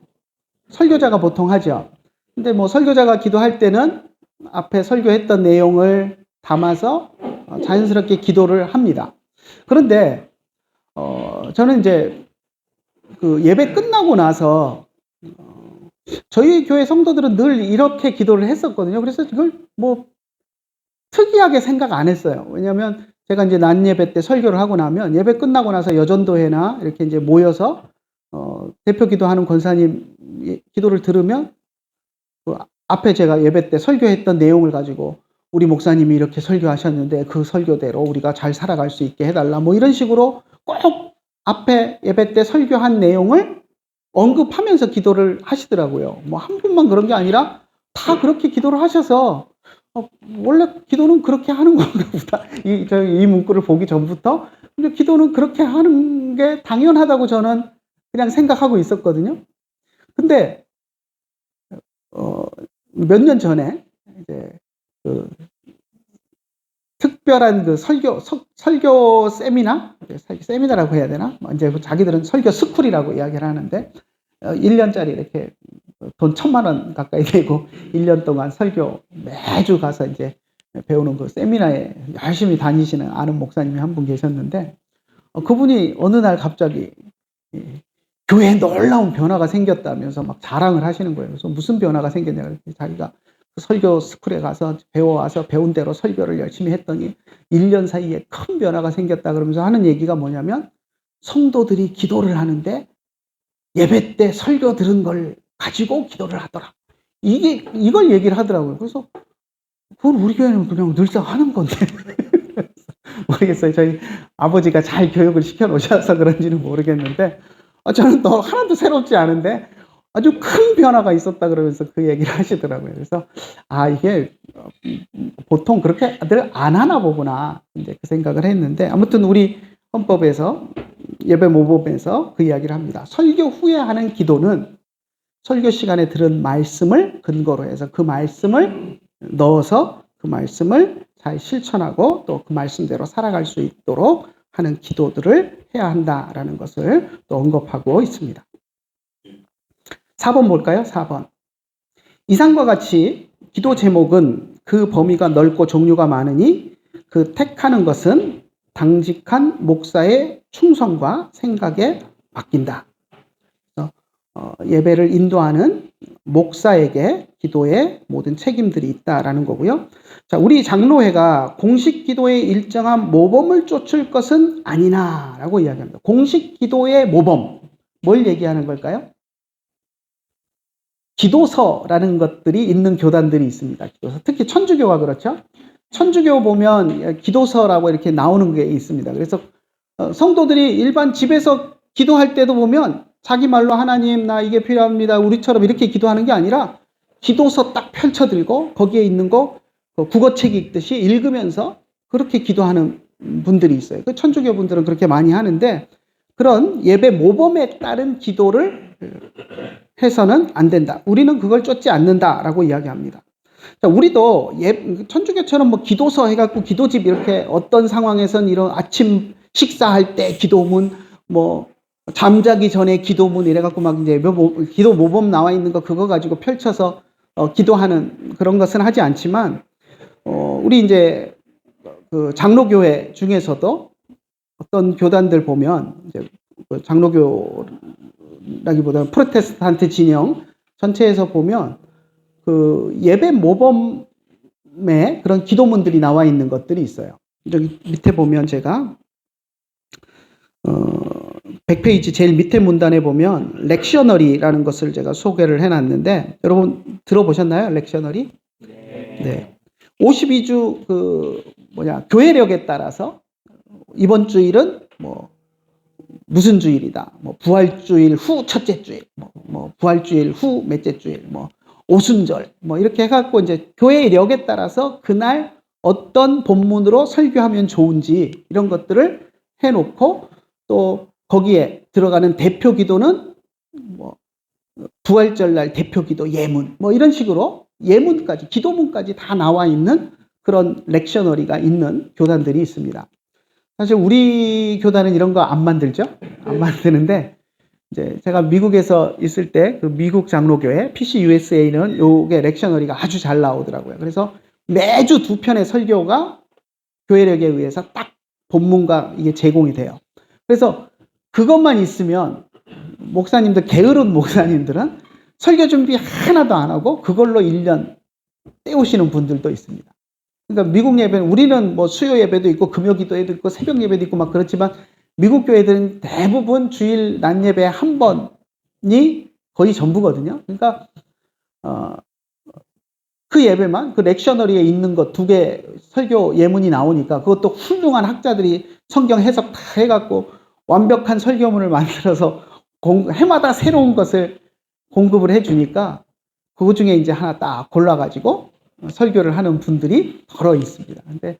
설교자가 보통 하죠. 근데 뭐 설교자가 기도할 때는 앞에 설교했던 내용을 담아서 자연스럽게 기도를 합니다. 그런데 저는 이제 그 예배 끝나고 나서 저희 교회 성도들은 늘 이렇게 기도를 했었거든요. 그래서 이걸 뭐 특이하게 생각 안 했어요. 왜냐하면 제가 이제 낮 예배 때 설교를 하고 나면 예배 끝나고 나서 여전도회나 이렇게 이제 모여서 대표 기도하는 권사님 기도를 들으면 그 앞에 제가 예배 때 설교했던 내용을 가지고 우리 목사님이 이렇게 설교하셨는데 그 설교대로 우리가 잘 살아갈 수 있게 해달라 뭐 이런 식으로 꼭 앞에 예배 때 설교한 내용을 언급하면서 기도를 하시더라고요. 뭐 한 분만 그런 게 아니라 다 그렇게 기도를 하셔서 원래 기도는 그렇게 하는 건가 보다. 이 문구를 보기 전부터 근데 기도는 그렇게 하는 게 당연하다고 저는 그냥 생각하고 있었거든요. 근데 몇 년 전에 이제 그 특별한 그 설교 세미나라고 해야 되나? 이제 자기들은 설교 스쿨이라고 이야기를 하는데 1년짜리 이렇게 돈 1,000,000원 가까이 내고 1년 동안 설교 매주 가서 이제 배우는 그 세미나에 열심히 다니시는 아는 목사님이 한 분 계셨는데 그분이 어느 날 갑자기 교회에 놀라운 변화가 생겼다면서 막 자랑을 하시는 거예요. 그래서 무슨 변화가 생겼냐? 자기가 설교 스쿨에 가서 배워와서 배운 대로 설교를 열심히 했더니 1년 사이에 큰 변화가 생겼다 그러면서 하는 얘기가 뭐냐면 성도들이 기도를 하는데 예배 때 설교 들은 걸 가지고 기도를 하더라. 이걸 얘기를 하더라고요. 그래서 그건 우리 교회는 그냥 늘상 하는 건데. 모르겠어요. 저희 아버지가 잘 교육을 시켜 놓으셔서 그런지는 모르겠는데 저는 또 하나도 새롭지 않은데 아주 큰 변화가 있었다 그러면서 그 얘기를 하시더라고요. 그래서 이게 보통 그렇게들 안 하나 보구나 이제 그 생각을 했는데 아무튼 우리 헌법에서 예배 모범에서 그 이야기를 합니다. 설교 후에 하는 기도는 설교 시간에 들은 말씀을 근거로 해서 그 말씀을 넣어서 그 말씀을 잘 실천하고 또 그 말씀대로 살아갈 수 있도록 하는 기도들을 해야 한다라는 것을 또 언급하고 있습니다. 4번 볼까요? 4번. 이상과 같이 기도 제목은 그 범위가 넓고 종류가 많으니 그 택하는 것은 당직한 목사의 충성과 생각에 맡긴다. 그래서 예배를 인도하는 목사에게 기도의 모든 책임들이 있다라는 거고요. 자, 우리 장로회가 공식 기도의 일정한 모범을 쫓을 것은 아니나라고 이야기합니다. 공식 기도의 모범, 뭘 얘기하는 걸까요? 기도서라는 것들이 있는 교단들이 있습니다. 기도서. 특히 천주교가 그렇죠. 천주교 보면 기도서라고 이렇게 나오는 게 있습니다. 그래서 성도들이 일반 집에서 기도할 때도 보면 자기 말로 하나님 나 이게 필요합니다. 우리처럼 이렇게 기도하는 게 아니라 기도서 딱 펼쳐들고 거기에 있는 거 국어책 읽듯이 읽으면서 그렇게 기도하는 분들이 있어요. 그 천주교 분들은 그렇게 많이 하는데 그런 예배 모범에 따른 기도를 해서는 안 된다. 우리는 그걸 쫓지 않는다라고 이야기합니다. 자, 우리도 천주교처럼 뭐 기도서 해갖고 기도집 이렇게 어떤 상황에선 이런 아침 식사할 때 기도문, 뭐 잠자기 전에 기도문 이래갖고 막 이제 기도 모범 나와 있는 거 그거 가지고 펼쳐서 기도하는 그런 것은 하지 않지만 우리 이제 그 장로교회 중에서도 어떤 교단들 보면 이제 장로교라기보다는 프로테스탄트 진영 전체에서 보면 그 예배 모범에 그런 기도문들이 나와 있는 것들이 있어요. 여기 밑에 보면 제가 100페이지 제일 밑에 문단에 보면 렉셔너리라는 것을 제가 소개를 해놨는데 여러분 들어보셨나요? 렉셔너리? 네. 52주 교회력에 따라서 이번 주일은 뭐 무슨 주일이다. 뭐 부활주일 후 첫째 주일, 뭐 부활주일 후 몇째 주일, 뭐 오순절, 뭐 이렇게 해갖고 이제 교회력에 따라서 그날 어떤 본문으로 설교하면 좋은지 이런 것들을 해놓고 또 거기에 들어가는 대표 기도는 뭐 부활절날 대표 기도 예문 뭐 이런 식으로 예문까지 기도문까지 다 나와 있는 그런 렉셔너리가 있는 교단들이 있습니다. 사실 우리 교단은 이런 거 안 만들죠. 안 만드는데 이제 제가 미국에서 있을 때 그 미국 장로교회 PCUSA는 요게 렉셔너리가 아주 잘 나오더라고요. 그래서 매주 2편의 설교가 교회력에 의해서 딱 본문과 이게 제공이 돼요. 그래서 그것만 있으면 목사님들, 게으른 목사님들은 설교 준비 하나도 안 하고 그걸로 1년 때우시는 분들도 있습니다. 그러니까 미국 예배는 우리는 뭐 수요 예배도 있고 금요 기도회도 있고 새벽 예배도 있고 막 그렇지만 미국 교회들은 대부분 주일 낮 예배 한 번이 거의 전부거든요. 그러니까 그 예배만 그 렉셔너리에 있는 것 2개 설교 예문이 나오니까 그것도 훌륭한 학자들이 성경 해석 다 해갖고 완벽한 설교문을 만들어서 해마다 새로운 것을 공급을 해주니까 그것 중에 이제 하나 딱 골라가지고 설교를 하는 분들이 더러 있습니다. 근데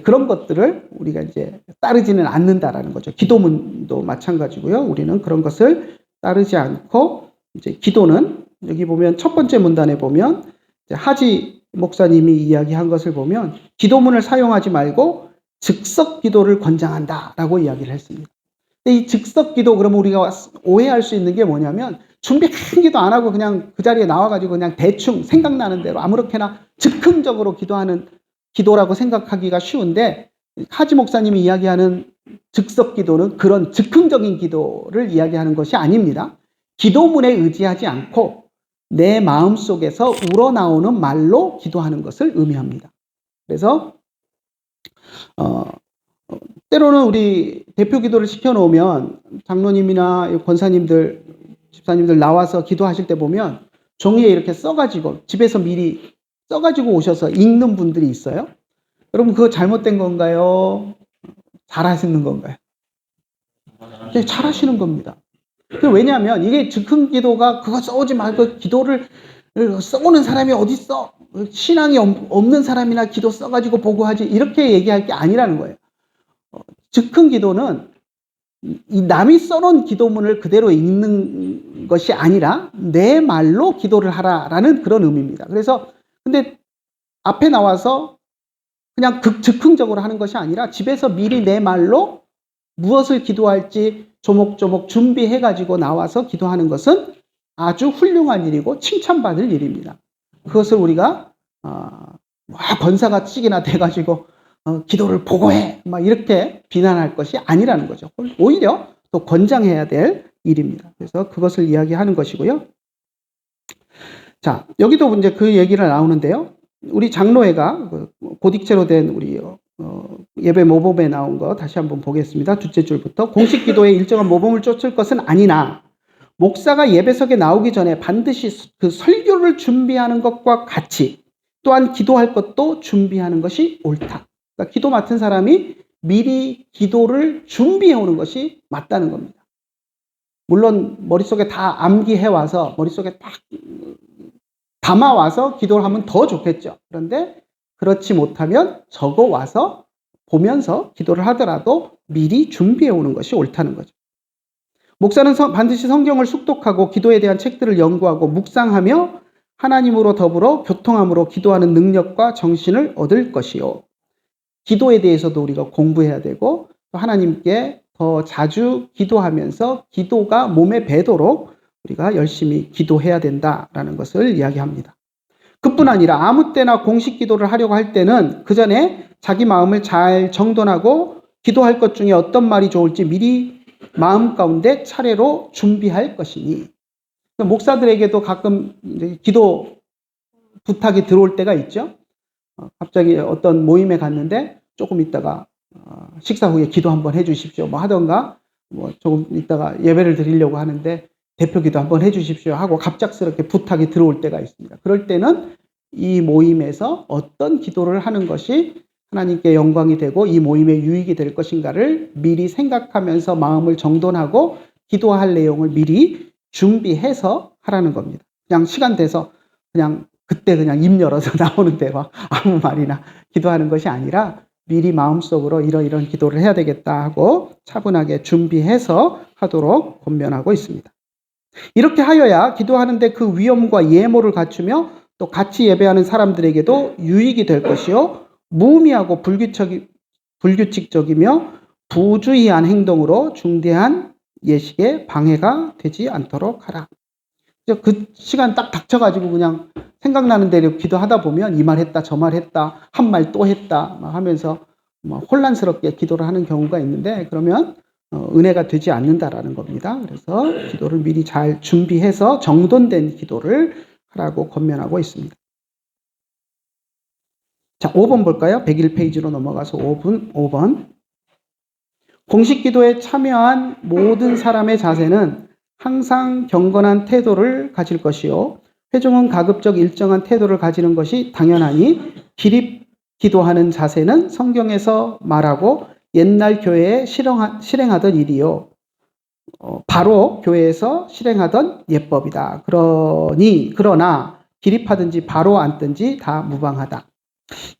그런 것들을 우리가 이제 따르지는 않는다라는 거죠. 기도문도 마찬가지고요. 우리는 그런 것을 따르지 않고 이제 기도는 여기 보면 첫 번째 문단에 보면 하지 목사님이 이야기한 것을 보면 기도문을 사용하지 말고 즉석 기도를 권장한다라고 이야기를 했습니다. 근데 이 즉석 기도 그러면 우리가 오해할 수 있는 게 뭐냐면 준비 한 기도 안 하고 그냥 그 자리에 나와가지고 그냥 대충 생각나는 대로 아무렇게나 즉흥적으로 기도하는 기도라고 생각하기가 쉬운데 하지 목사님이 이야기하는 즉석 기도는 그런 즉흥적인 기도를 이야기하는 것이 아닙니다. 기도문에 의지하지 않고 내 마음속에서 우러나오는 말로 기도하는 것을 의미합니다. 그래서 때로는 우리 대표 기도를 시켜놓으면 장로님이나 권사님들, 집사님들 나와서 기도하실 때 보면 종이에 이렇게 써가지고 집에서 미리 써가지고 오셔서 읽는 분들이 있어요. 여러분 그거 잘못된 건가요? 잘하시는 건가요? 네, 잘하시는 겁니다. 왜냐하면 이게 즉흥 기도가 그거 써오지 말고 기도를 써오는 사람이 어디 있어? 신앙이 없는 사람이나 기도 써가지고 보고 하지 이렇게 얘기할 게 아니라는 거예요. 즉흥 기도는 이 남이 써놓은 기도문을 그대로 읽는 것이 아니라 내 말로 기도를 하라라는 그런 의미입니다. 그래서 근데 앞에 나와서 그냥 즉흥적으로 하는 것이 아니라 집에서 미리 내 말로 무엇을 기도할지 조목조목 준비해가지고 나와서 기도하는 것은 아주 훌륭한 일이고 칭찬받을 일입니다. 그것을 우리가 권사가 찍이나 돼가지고 기도를 보고해 막 이렇게 비난할 것이 아니라는 거죠. 오히려 또 권장해야 될 일입니다. 그래서 그것을 이야기하는 것이고요. 자, 여기도 이제 그 얘기를 나오는데요. 우리 장로회가 고딕체로 된 우리 예배 모범에 나온 거 다시 한번 보겠습니다. 둘째 줄부터 공식 기도에 일정한 모범을 쫓을 것은 아니나 목사가 예배석에 나오기 전에 반드시 그 설교를 준비하는 것과 같이 또한 기도할 것도 준비하는 것이 옳다. 그러니까 기도 맡은 사람이 미리 기도를 준비해 오는 것이 맞다는 겁니다. 물론 머릿속에 다 암기해 와서 머릿속에 딱 담아 와서 기도를 하면 더 좋겠죠. 그런데 그렇지 못하면 적어 와서 보면서 기도를 하더라도 미리 준비해 오는 것이 옳다는 거죠. 목사는 반드시 성경을 숙독하고 기도에 대한 책들을 연구하고 묵상하며 하나님으로 더불어 교통함으로 기도하는 능력과 정신을 얻을 것이요. 기도에 대해서도 우리가 공부해야 되고 또 하나님께 더 자주 기도하면서 기도가 몸에 배도록 우리가 열심히 기도해야 된다라는 것을 이야기합니다. 그뿐 아니라 아무 때나 공식 기도를 하려고 할 때는 그 전에 자기 마음을 잘 정돈하고 기도할 것 중에 어떤 말이 좋을지 미리 마음 가운데 차례로 준비할 것이니. 목사들에게도 가끔 이제 기도 부탁이 들어올 때가 있죠. 갑자기 어떤 모임에 갔는데 조금 있다가 식사 후에 기도 한번 해주십시오. 뭐 하던가 뭐 조금 있다가 예배를 드리려고 하는데 대표 기도 한번 해주십시오 하고 갑작스럽게 부탁이 들어올 때가 있습니다. 그럴 때는 이 모임에서 어떤 기도를 하는 것이 하나님께 영광이 되고 이 모임에 유익이 될 것인가를 미리 생각하면서 마음을 정돈하고 기도할 내용을 미리 준비해서 하라는 겁니다. 그냥 시간 돼서 그냥 그때 그냥 입 열어서 나오는 대로 아무 말이나 기도하는 것이 아니라 미리 마음속으로 이런 기도를 해야 되겠다 하고 차분하게 준비해서 하도록 권면하고 있습니다. 이렇게 하여야 기도하는데 그 위엄과 예모를 갖추며 또 같이 예배하는 사람들에게도 유익이 될 것이요 무의미하고 불규칙적이며 부주의한 행동으로 중대한 예식에 방해가 되지 않도록 하라. 그 시간 딱 닥쳐가지고 그냥 생각나는 대로 기도하다 보면 이 말 했다 저 말 했다 한 말 또 했다 하면서 혼란스럽게 기도를 하는 경우가 있는데 그러면 은혜가 되지 않는다라는 겁니다. 그래서 기도를 미리 잘 준비해서 정돈된 기도를 하라고 권면하고 있습니다. 자, 5번 볼까요? 101페이지로 넘어가서 5번. 공식 기도에 참여한 모든 사람의 자세는 항상 경건한 태도를 가질 것이요. 회중은 가급적 일정한 태도를 가지는 것이 당연하니 기립 기도하는 자세는 성경에서 말하고 옛날 교회에 실행하던 일이요. 바로 교회에서 실행하던 예법이다. 그러나 기립하든지 바로 앉든지 다 무방하다.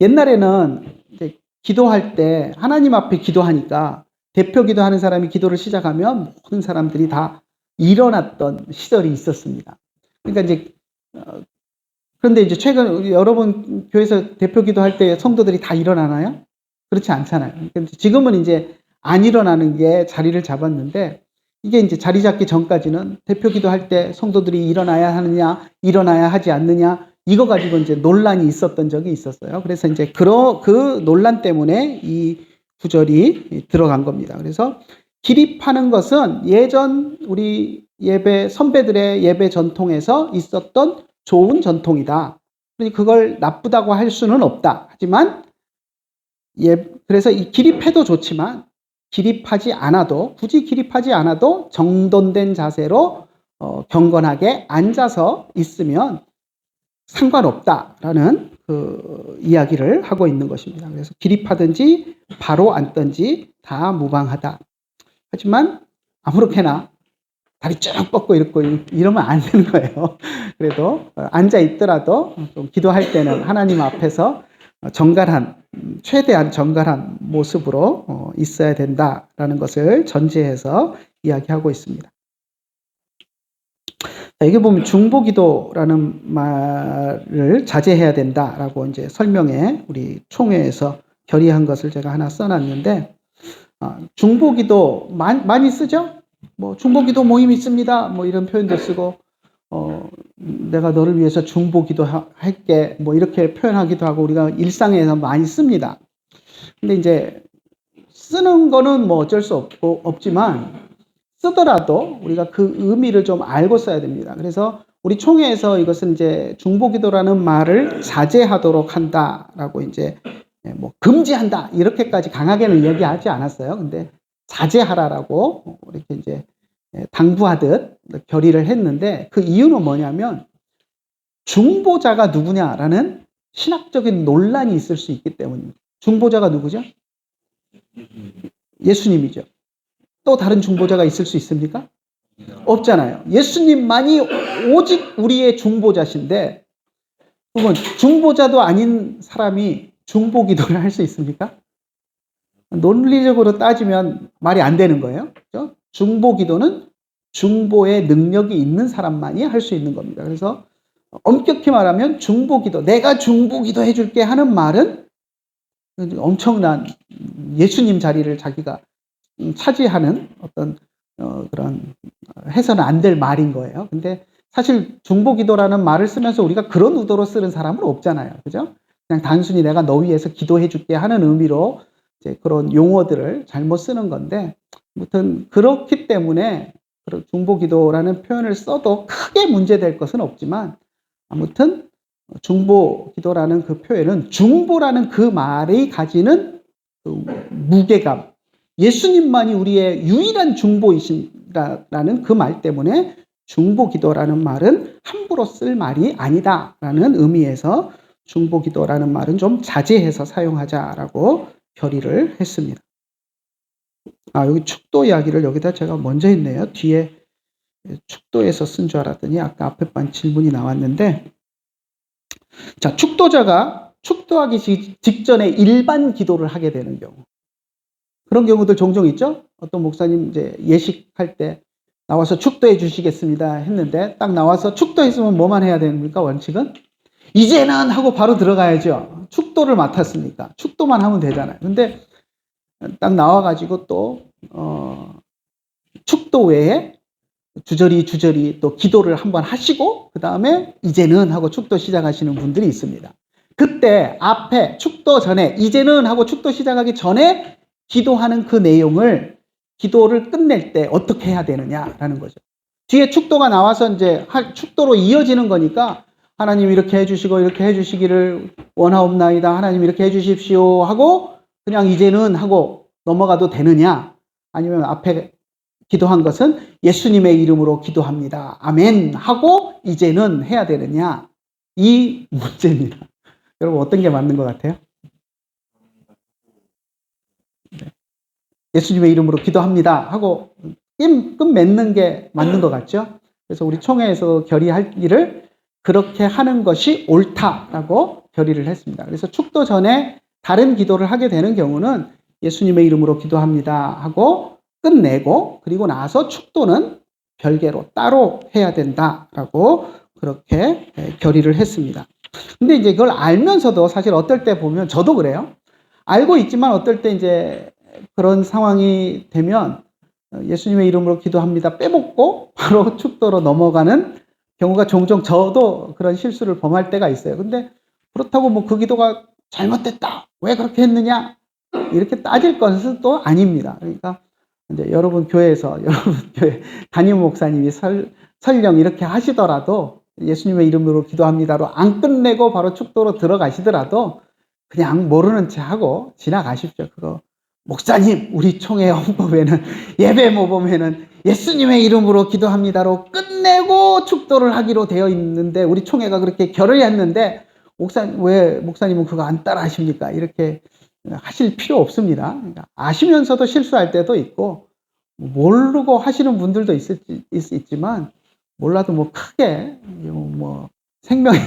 옛날에는 이제 기도할 때 하나님 앞에 기도하니까 대표 기도하는 사람이 기도를 시작하면 모든 사람들이 다 일어났던 시절이 있었습니다. 그러니까 이제 그런데 이제 최근 여러분 교회에서 대표 기도할 때 성도들이 다 일어나나요? 그렇지 않잖아요. 지금은 이제 안 일어나는 게 자리를 잡았는데 이게 이제 자리 잡기 전까지는 대표 기도할 때 성도들이 일어나야 하느냐, 일어나야 하지 않느냐 이거 가지고 이제 논란이 있었던 적이 있었어요. 그래서 이제 그 논란 때문에 이 구절이 들어간 겁니다. 그래서 기립하는 것은 예전 우리 예배 선배들의 예배 전통에서 있었던 좋은 전통이다. 그걸 나쁘다고 할 수는 없다. 하지만 그래서 이 기립해도 좋지만 기립하지 않아도 굳이 기립하지 않아도 정돈된 자세로 경건하게 앉아서 있으면 상관없다라는 그 이야기를 하고 있는 것입니다. 그래서 기립하든지 바로 앉든지 다 무방하다. 하지만 아무렇게나 다리 쭉 뻗고 이러면 안 되는 거예요. 그래도 앉아 있더라도 좀 기도할 때는 하나님 앞에서 최대한 정갈한 모습으로 있어야 된다라는 것을 전제해서 이야기하고 있습니다. 여기 보면 중보기도라는 말을 자제해야 된다라고 이제 설명에 우리 총회에서 결의한 것을 제가 하나 써놨는데 중보기도 많이 쓰죠? 뭐 중보기도 모임 있습니다. 뭐 이런 표현도 쓰고 내가 너를 위해서 중보기도 할게 뭐 이렇게 표현하기도 하고 우리가 일상에서 많이 씁니다. 근데 이제 쓰는 거는 뭐 어쩔 수 없지만 쓰더라도 우리가 그 의미를 좀 알고 써야 됩니다. 그래서 우리 총회에서 이것은 이제 중보기도라는 말을 자제하도록 한다라고 이제 뭐 금지한다 이렇게까지 강하게는 얘기하지 않았어요. 근데 자제하라라고 이렇게 이제 당부하듯 결의를 했는데 그 이유는 뭐냐면 중보자가 누구냐라는 신학적인 논란이 있을 수 있기 때문입니다. 중보자가 누구죠? 예수님이죠. 또 다른 중보자가 있을 수 있습니까? 없잖아요. 예수님만이 오직 우리의 중보자신데 그러면 중보자도 아닌 사람이 중보기도를 할 수 있습니까? 논리적으로 따지면 말이 안 되는 거예요. 그렇죠? 중보기도는 중보의 능력이 있는 사람만이 할 수 있는 겁니다. 그래서 엄격히 말하면 중보기도, 내가 중보기도 해줄게 하는 말은 엄청난 예수님 자리를 자기가 차지하는 어떤 그런 해서는 안 될 말인 거예요. 근데 사실 중보기도라는 말을 쓰면서 우리가 그런 의도로 쓰는 사람은 없잖아요. 그죠? 그냥 단순히 내가 너 위해서 기도해 줄게 하는 의미로 이제 그런 용어들을 잘못 쓰는 건데 아무튼 그렇기 때문에 중보기도라는 표현을 써도 크게 문제될 것은 없지만 아무튼 중보기도라는 그 표현은 중보라는 그 말이 가지는 그 무게감, 예수님만이 우리의 유일한 중보이신다라는 그 말 때문에 중보기도라는 말은 함부로 쓸 말이 아니다라는 의미에서 중보기도라는 말은 좀 자제해서 사용하자라고 결의를 했습니다. 여기 축도 이야기를 여기다 제가 먼저 했네요. 뒤에 축도에서 쓴 줄 알았더니 아까 앞에 반 질문이 나왔는데 자, 축도자가 축도하기 직전에 일반 기도를 하게 되는 경우. 그런 경우들 종종 있죠? 어떤 목사님 이제 예식할 때 나와서 축도해 주시겠습니다 했는데 딱 나와서 축도했으면 뭐만 해야 됩니까? 원칙은? 이제는 하고 바로 들어가야죠. 축도를 맡았으니까. 축도만 하면 되잖아요. 근데 딱 나와가지고 또 축도 외에 주저리 또 기도를 한번 하시고 그 다음에 이제는 하고 축도 시작하시는 분들이 있습니다. 그때 앞에 축도 전에 이제는 하고 축도 시작하기 전에 기도하는 그 내용을 기도를 끝낼 때 어떻게 해야 되느냐라는 거죠. 뒤에 축도가 나와서 이제 축도로 이어지는 거니까 하나님 이렇게 해주시고 이렇게 해주시기를 원하옵나이다. 하나님 이렇게 해주십시오 하고 그냥 이제는 하고 넘어가도 되느냐? 아니면 앞에 기도한 것은 예수님의 이름으로 기도합니다. 아멘 하고 이제는 해야 되느냐? 이 문제입니다. 여러분 어떤 게 맞는 것 같아요? 네. 예수님의 이름으로 기도합니다 하고 끝 맺는 게 맞는 것 같죠? 그래서 우리 총회에서 결의하기를 그렇게 하는 것이 옳다라고 결의를 했습니다. 그래서 축도 전에 다른 기도를 하게 되는 경우는 예수님의 이름으로 기도합니다 하고 끝내고 그리고 나서 축도는 별개로 따로 해야 된다라고 그렇게 결의를 했습니다. 근데 이제 그걸 알면서도 사실 어떨 때 보면 저도 그래요. 알고 있지만 어떨 때 이제 그런 상황이 되면 예수님의 이름으로 기도합니다 빼먹고 바로 축도로 넘어가는 경우가 종종 저도 그런 실수를 범할 때가 있어요. 근데 그렇다고 뭐 그 기도가 잘못됐다. 왜 그렇게 했느냐? 이렇게 따질 것은 또 아닙니다. 그러니까 이제 여러분 교회에서 여러분 교회 담임 목사님이 설령 이렇게 하시더라도 예수님의 이름으로 기도합니다로 안 끝내고 바로 축도로 들어가시더라도 그냥 모르는 채 하고 지나가십시오. 그거 목사님 우리 총회 헌법에는 예배 모범에는 예수님의 이름으로 기도합니다로 끝내고 축도를 하기로 되어 있는데 우리 총회가 그렇게 결의했는데 왜 목사님은 그거 안 따라 하십니까? 이렇게 하실 필요 없습니다. 그러니까 아시면서도 실수할 때도 있고 모르고 하시는 분들도 있지만 몰라도 뭐 크게 뭐 생명에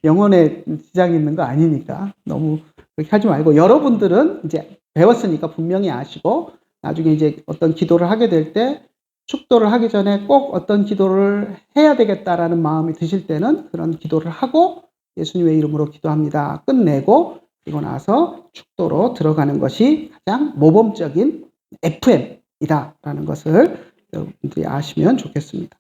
영혼에 지장이 있는 거 아니니까 너무 그렇게 하지 말고 여러분들은 이제 배웠으니까 분명히 아시고 나중에 이제 어떤 기도를 하게 될 때 축도를 하기 전에 꼭 어떤 기도를 해야 되겠다라는 마음이 드실 때는 그런 기도를 하고 예수님의 이름으로 기도합니다. 끝내고 그리고 나서 축도로 들어가는 것이 가장 모범적인 FM이다라는 것을 여러분들이 아시면 좋겠습니다.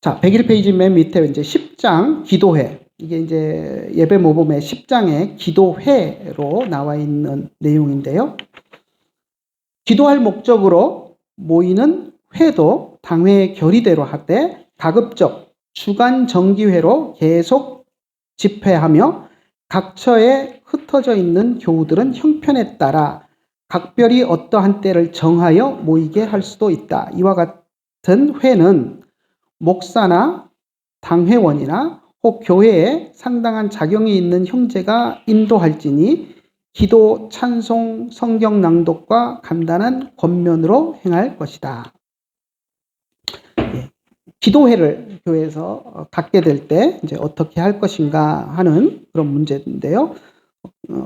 자, 101페이지 맨 밑에 이제 10장 기도회. 이게 이제 예배 모범의 10장의 기도회로 나와 있는 내용인데요. 기도할 목적으로 모이는 회도 당회의 결의대로 하되 가급적 주간 정기회로 계속 집회하며 각처에 흩어져 있는 교우들은 형편에 따라 각별히 어떠한 때를 정하여 모이게 할 수도 있다. 이와 같은 회는 목사나 당회원이나 혹 교회에 상당한 자격이 있는 형제가 인도할지니 기도, 찬송, 성경 낭독과 간단한 권면으로 행할 것이다. 기도회를 교회에서 갖게 될 때 이제 어떻게 할 것인가 하는 그런 문제인데요.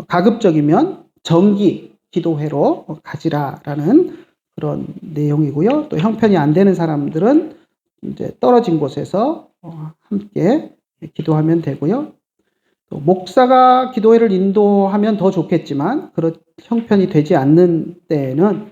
가급적이면 정기 기도회로 가지라라는 그런 내용이고요. 또 형편이 안 되는 사람들은 이제 떨어진 곳에서 함께 기도하면 되고요. 또 목사가 기도회를 인도하면 더 좋겠지만 그런 형편이 되지 않는 때에는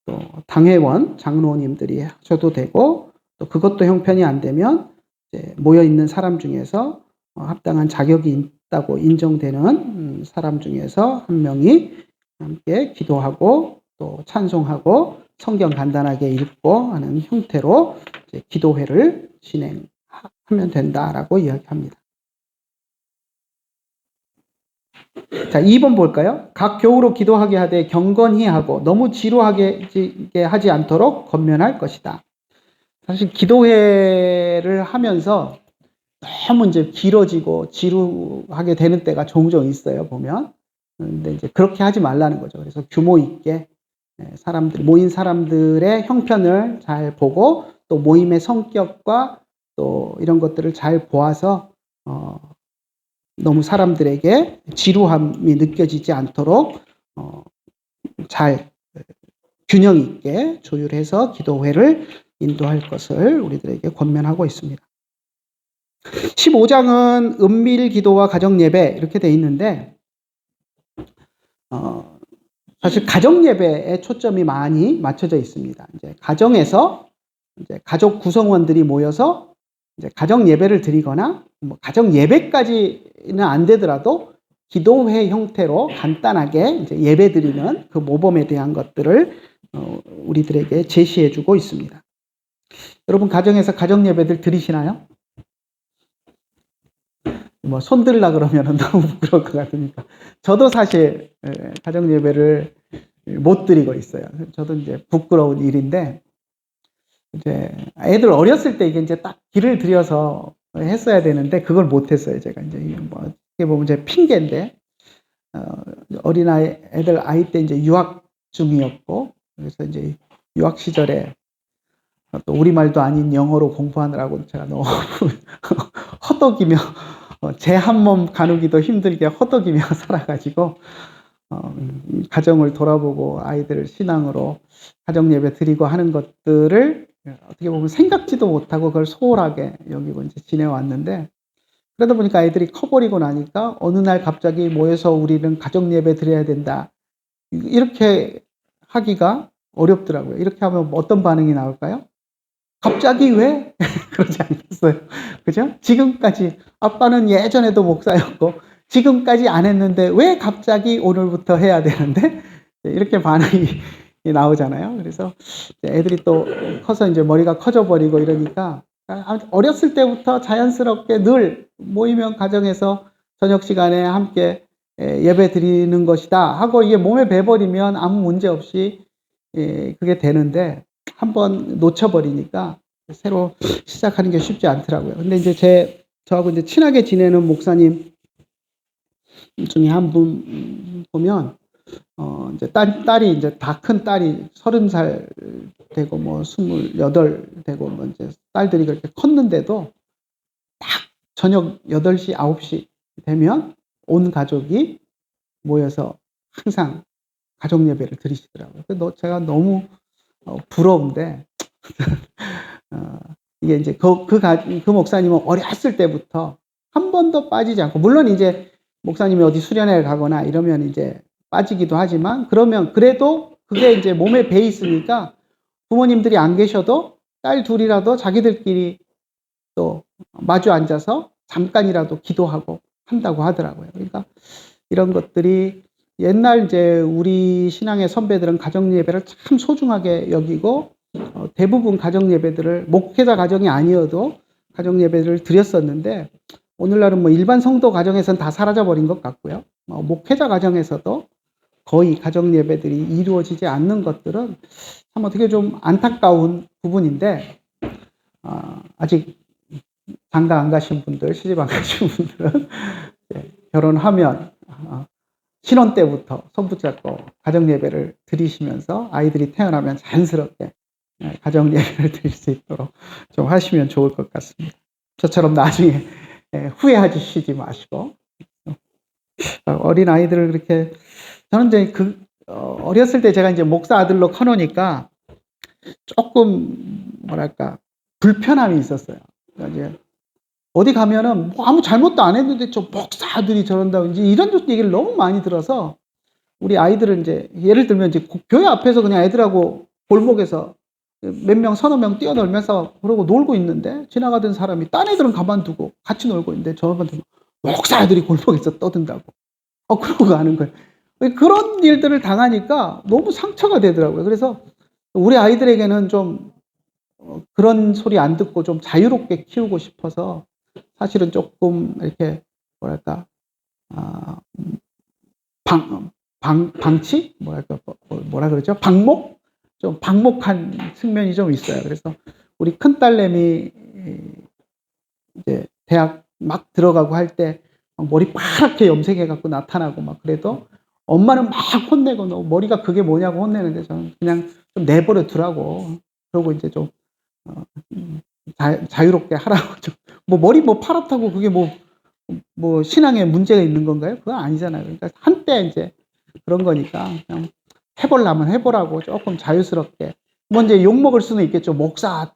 또 당회원, 장로님들이 하셔도 되고 또 그것도 형편이 안 되면 이제 모여 있는 사람 중에서 합당한 자격이 있다고 인정되는 사람 중에서 한 명이 함께 기도하고 또 찬송하고 성경 간단하게 읽고 하는 형태로 이제 기도회를 진행하면 된다라고 이야기합니다. 자, 2번 볼까요? 각 교우로 기도하게 하되 경건히 하고 너무 지루하게 하지 않도록 권면할 것이다. 사실 기도회를 하면서 너무 이제 길어지고 지루하게 되는 때가 종종 있어요, 보면. 근데 이제 그렇게 하지 말라는 거죠. 그래서 규모 있게 모인 사람들의 형편을 잘 보고 또 모임의 성격과 또 이런 것들을 잘 보아서 너무 사람들에게 지루함이 느껴지지 않도록 잘 균형 있게 조율해서 기도회를 인도할 것을 우리들에게 권면하고 있습니다. 15장은 은밀 기도와 가정 예배 이렇게 돼 있는데 사실 가정 예배에 초점이 많이 맞춰져 있습니다. 이제 가정에서 이제 가족 구성원들이 모여서 이제 가정 예배를 드리거나 뭐 가정 예배까지는 안 되더라도 기도회 형태로 간단하게 이제 예배 드리는 그 모범에 대한 것들을 우리들에게 제시해주고 있습니다. 여러분 가정에서 가정 예배들 드리시나요? 뭐 손 들라 그러면 너무 부끄러울 것 같으니까 저도 사실 가정 예배를 못 드리고 있어요. 저도 이제 부끄러운 일인데 이제 애들 어렸을 때 이게 이제 딱 길을 들여서 했어야 되는데 그걸 못 했어요. 제가 이제 뭐 어떻게 보면 제 핑계인데 어린아이 애들 아이 때 이제 유학 중이었고 그래서 이제 유학 시절에 또 우리말도 아닌 영어로 공부하느라고 제가 너무 허덕이며 제 한 몸 가누기도 힘들게 허덕이며 살아가지고 가정을 돌아보고 아이들을 신앙으로 가정 예배 드리고 하는 것들을 어떻게 보면 생각지도 못하고 그걸 소홀하게 여기고 이제 지내왔는데 그러다 보니까 아이들이 커버리고 나니까 어느 날 갑자기 모여서 우리는 가정 예배 드려야 된다. 이렇게 하기가 어렵더라고요. 이렇게 하면 어떤 반응이 나올까요? 갑자기 왜? 그러지 않겠어요. 그죠? 지금까지 아빠는 예전에도 목사였고 지금까지 안 했는데 왜 갑자기 오늘부터 해야 되는데? 이렇게 반응이 나오잖아요. 그래서 애들이 또 커서 이제 머리가 커져 버리고 이러니까 어렸을 때부터 자연스럽게 늘 모이면 가정에서 저녁 시간에 함께 예배 드리는 것이다 하고 이게 몸에 배버리면 아무 문제 없이 그게 되는데 한번 놓쳐버리니까 새로 시작하는 게 쉽지 않더라고요. 근데 이제 저하고 이제 친하게 지내는 목사님 중에 한 분 보면 이제 딸이 이제 다 큰 딸이 30살 되고 뭐 28 되고 뭐 이제 딸들이 그렇게 컸는데도 딱 저녁 8시, 9시 되면 온 가족이 모여서 항상 가족 예배를 드리시더라고요. 제가 너무 부러운데 이게 이제 그 목사님은 어렸을 때부터 한 번도 빠지지 않고 물론 이제 목사님이 어디 수련회를 가거나 이러면 이제 빠지기도 하지만 그러면 그래도 그게 이제 몸에 배 있으니까 부모님들이 안 계셔도 딸 둘이라도 자기들끼리 또 마주 앉아서 잠깐이라도 기도하고 한다고 하더라고요. 그러니까 이런 것들이 옛날 이제 우리 신앙의 선배들은 가정 예배를 참 소중하게 여기고 대부분 가정 예배들을 목회자 가정이 아니어도 가정 예배를 드렸었는데 오늘날은 뭐 일반 성도 가정에서는 다 사라져 버린 것 같고요. 목회자 가정에서도 거의 가정 예배들이 이루어지지 않는 것들은 참 어떻게 좀 안타까운 부분인데 아직 장가 안 가신 분들, 시집 안 가신 분들은 결혼하면 신혼 때부터 손 붙잡고 가정 예배를 드리시면서 아이들이 태어나면 자연스럽게 가정 예배를 드릴 수 있도록 좀 하시면 좋을 것 같습니다. 저처럼 나중에 후회하시지 마시고 어린 아이들을 그렇게 저는 이제 어렸을 때 제가 이제 목사 아들로 커놓으니까 조금 뭐랄까 불편함이 있었어요. 그러니까 이제 어디 가면은 뭐 아무 잘못도 안 했는데 저 목사 아들이 저런다고 이제 이런 얘기를 너무 많이 들어서 우리 아이들은 이제 예를 들면 이제 교회 앞에서 그냥 애들하고 골목에서 몇 명, 서너 명 뛰어놀면서 그러고 놀고 있는데 지나가던 사람이 딴 애들은 가만두고 같이 놀고 있는데 저한테 목사 아들이 골목에서 떠든다고. 그러고 가는 거예요. 그런 일들을 당하니까 너무 상처가 되더라고요. 그래서 우리 아이들에게는 좀 그런 소리 안 듣고 좀 자유롭게 키우고 싶어서 사실은 조금 이렇게 뭐랄까 방치 뭐랄까 뭐라 그러죠? 좀 방목한 측면이 좀 있어요. 그래서 우리 큰 딸내미 이제 대학 막 들어가고 할 때 머리 파랗게 염색해 갖고 나타나고 막 그래도 엄마는 막 혼내고 너 머리가 그게 뭐냐고 혼내는데 저는 그냥 좀 내버려 두라고 그러고 이제 좀 자유롭게 하라고 좀 뭐 머리 뭐 파랗다고 그게 뭐 뭐 신앙에 문제가 있는 건가요? 그건 아니잖아요. 그러니까 한때 이제 그런 거니까 그냥 해보려면 해보라고 조금 자유스럽게. 뭐 이제 욕 먹을 수는 있겠죠. 목사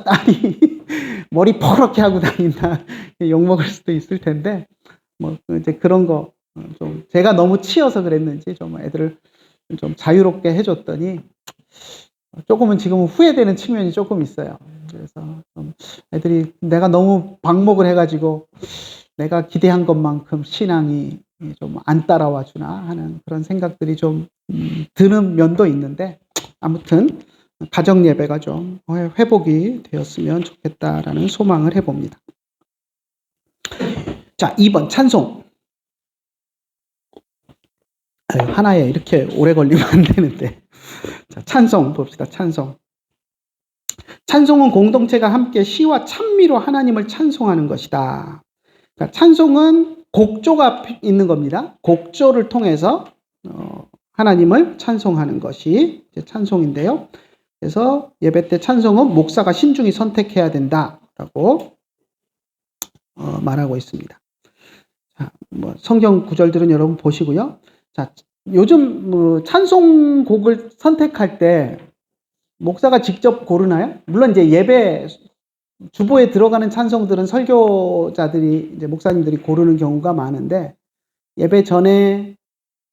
딸이 머리 퍼렇게 하고 다닌다. 욕 먹을 수도 있을 텐데 뭐 이제 그런 거 좀 제가 너무 치여서 그랬는지 좀 애들을 좀 자유롭게 해줬더니 조금은 지금은 후회되는 측면이 조금 있어요. 그래서 좀 애들이 내가 너무 방목을 해가지고 내가 기대한 것만큼 신앙이 좀 안 따라와 주나 하는 그런 생각들이 좀 드는 면도 있는데 아무튼 가정 예배가 좀 회복이 되었으면 좋겠다라는 소망을 해봅니다. 자, 2번 찬송. 하나에 이렇게 오래 걸리면 안 되는데. 자, 찬송 봅시다. 찬송. 찬송은 공동체가 함께 시와 찬미로 하나님을 찬송하는 것이다. 그러니까 찬송은 곡조가 있는 겁니다. 곡조를 통해서 하나님을 찬송하는 것이 찬송인데요. 그래서 예배 때 찬송은 목사가 신중히 선택해야 된다라고 말하고 있습니다. 자, 뭐 성경 구절들은 여러분 보시고요. 자, 요즘 찬송곡을 선택할 때 목사가 직접 고르나요? 물론 이제 예배 주보에 들어가는 찬송들은 설교자들이 이제 목사님들이 고르는 경우가 많은데 예배 전에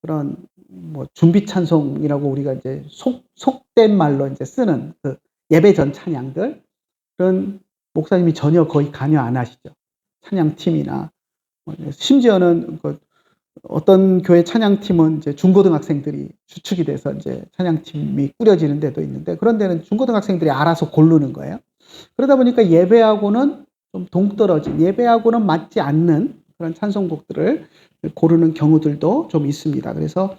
그런 뭐 준비 찬송이라고 우리가 이제 속된 말로 이제 쓰는 그 예배 전 찬양들 그런 목사님이 전혀 거의 관여 안 하시죠. 찬양팀이나 심지어는 그 어떤 교회 찬양팀은 이제 중고등학생들이 주축이 돼서 이제 찬양팀이 꾸려지는 데도 있는데 그런 데는 중고등학생들이 알아서 고르는 거예요. 그러다 보니까 예배하고는 좀 동떨어진, 예배하고는 맞지 않는 그런 찬송곡들을 고르는 경우들도 좀 있습니다. 그래서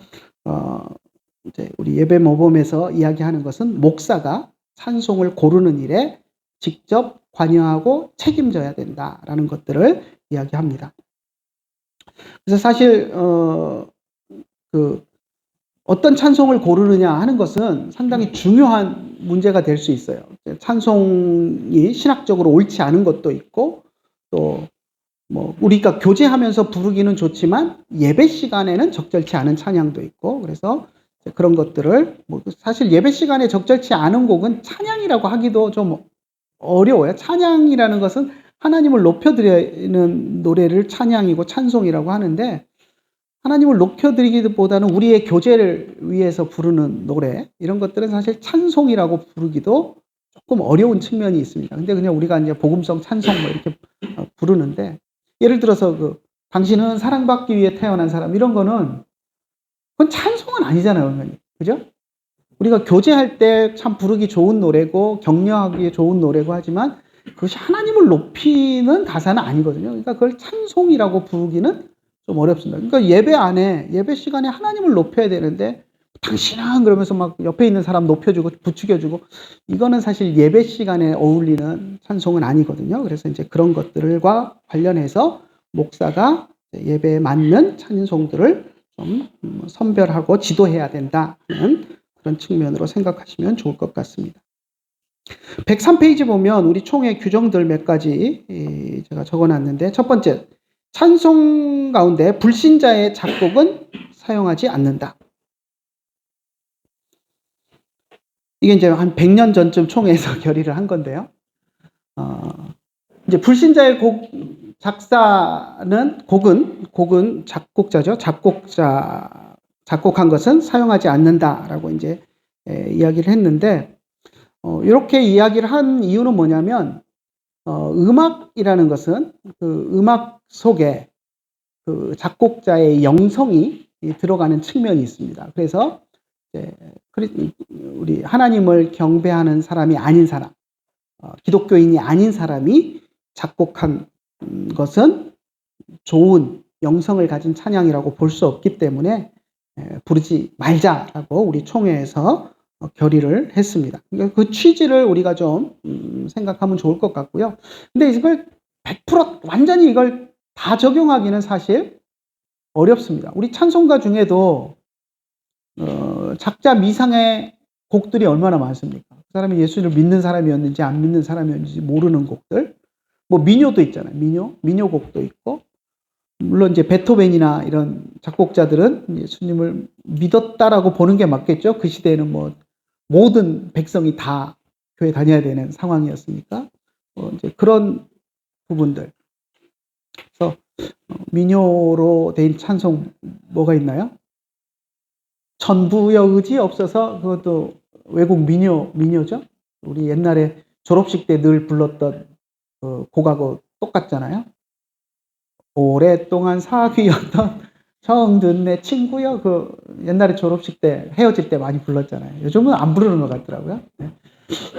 이제 우리 예배 모범에서 이야기하는 것은 목사가 찬송을 고르는 일에 직접 관여하고 책임져야 된다라는 것들을 이야기합니다. 그래서 사실 어떤 찬송을 고르느냐 하는 것은 상당히 중요한 문제가 될 수 있어요. 찬송이 신학적으로 옳지 않은 것도 있고 또 뭐 우리가 교제하면서 부르기는 좋지만 예배 시간에는 적절치 않은 찬양도 있고 그래서 그런 것들을 뭐 사실 예배 시간에 적절치 않은 곡은 찬양이라고 하기도 좀 어려워요. 찬양이라는 것은 하나님을 높여드리는 노래를 찬양이고 찬송이라고 하는데 하나님을 높여드리기보다는 우리의 교제를 위해서 부르는 노래 이런 것들은 사실 찬송이라고 부르기도 조금 어려운 측면이 있습니다. 근데 그냥 우리가 이제 복음성 찬송 뭐 이렇게 부르는데 예를 들어서 당신은 사랑받기 위해 태어난 사람 이런 거는 그건 찬송은 아니잖아요, 그죠? 우리가 교제할 때 참 부르기 좋은 노래고 격려하기에 좋은 노래고 하지만 그것이 하나님을 높이는 가사는 아니거든요. 그러니까 그걸 찬송이라고 부르기는 좀 어렵습니다. 그러니까 예배 안에 예배 시간에 하나님을 높여야 되는데 당신은 그러면서 막 옆에 있는 사람 높여주고 부추겨주고 이거는 사실 예배 시간에 어울리는 찬송은 아니거든요. 그래서 이제 그런 것들과 관련해서 목사가 예배에 맞는 찬송들을 좀 선별하고 지도해야 된다는 그런 측면으로 생각하시면 좋을 것 같습니다. 103페이지 보면 우리 총회 규정들 몇 가지 제가 적어놨는데 첫 번째 찬송 가운데 불신자의 작곡은 사용하지 않는다. 이게 이제 한 100년 전쯤 총회에서 결의를 한 건데요. 이제 불신자의 곡은 작곡자죠. 작곡한 것은 사용하지 않는다라고 이제 이야기를 했는데, 이렇게 이야기를 한 이유는 뭐냐면, 음악이라는 것은 그 음악 속에 그 작곡자의 영성이 들어가는 측면이 있습니다. 그래서 우리 하나님을 경배하는 사람이 아닌 사람, 기독교인이 아닌 사람이 작곡한 것은 좋은 영성을 가진 찬양이라고 볼 수 없기 때문에 부르지 말자라고 우리 총회에서 결의를 했습니다. 그러니까 그 취지를 우리가 좀 생각하면 좋을 것 같고요. 근데 이걸 100% 완전히 이걸 다 적용하기는 사실 어렵습니다. 우리 찬송가 중에도 작자 미상의 곡들이 얼마나 많습니까? 그 사람이 예수를 믿는 사람이었는지 안 믿는 사람이었는지 모르는 곡들. 뭐 민요도 있잖아요. 민요곡도 있고 물론 이제 베토벤이나 이런 작곡자들은 예수님을 믿었다라고 보는 게 맞겠죠. 그 시대에는 뭐 모든 백성이 다 교회 다녀야 되는 상황이었으니까 이제 그런 부분들. 그래서 민요로 된 찬송 뭐가 있나요? 천부여 의지 없어서 그것도 외국 민요죠. 우리 옛날에 졸업식 때 늘 불렀던 그 곡하고 똑같잖아요. 오랫동안 사귀었던 정든 내 친구여, 그 옛날에 졸업식 때 헤어질 때 많이 불렀잖아요. 요즘은 안 부르는 것 같더라고요.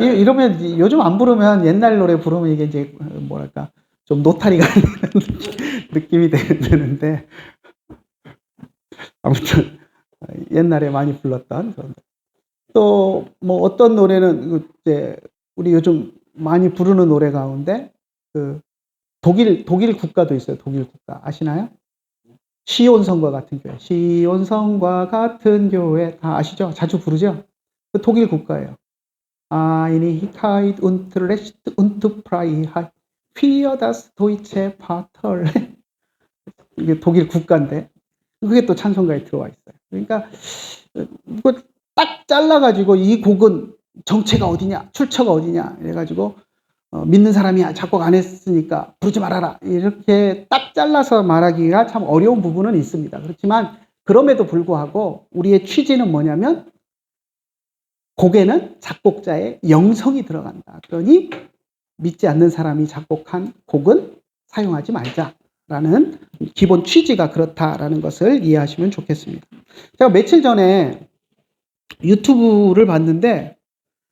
이러면 요즘 안 부르면 옛날 노래 부르면 이게 이제 뭐랄까 좀 노타리가 느낌이 되는데 아무튼 옛날에 많이 불렀던 또 뭐 어떤 노래는 이제 우리 요즘 많이 부르는 노래 가운데 그 독일 국가도 있어요. 독일 국가 아시나요? 시온성과 같은 교회. 시온성과 같은 교회 다 아시죠? 자주 부르죠? 그 독일 국가예요. Einigkeit und Recht und Freiheit für das deutsche Vaterland. 이게 독일 국가인데 그게 또 찬송가에 들어와 있어요. 그러니까 이거 딱 잘라가지고 이 곡은 정체가 어디냐, 출처가 어디냐 이래가지고 믿는 사람이 작곡 안 했으니까 부르지 말아라 이렇게 딱 잘라서 말하기가 참 어려운 부분은 있습니다. 그렇지만 그럼에도 불구하고 우리의 취지는 뭐냐면 곡에는 작곡자의 영성이 들어간다. 그러니 믿지 않는 사람이 작곡한 곡은 사용하지 말자라는 기본 취지가 그렇다라는 것을 이해하시면 좋겠습니다. 제가 며칠 전에 유튜브를 봤는데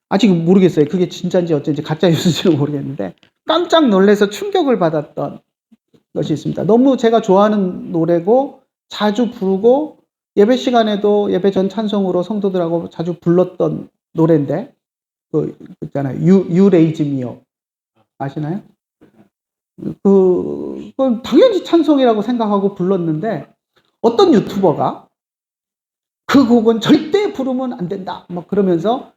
아직 모르겠어요. 그게 진짜인지 어쩐지 가짜 뉴스인지 모르겠는데 깜짝 놀라서 충격을 받았던 것이 있습니다. 너무 제가 좋아하는 노래고 자주 부르고 예배 시간에도 예배 전 찬송으로 성도들하고 자주 불렀던 노래인데 그 있잖아요. You Raise Me Up 아시나요? 그건 당연히 찬송이라고 생각하고 불렀는데 어떤 유튜버가 그 곡은 절대 부르면 안 된다 막 그러면서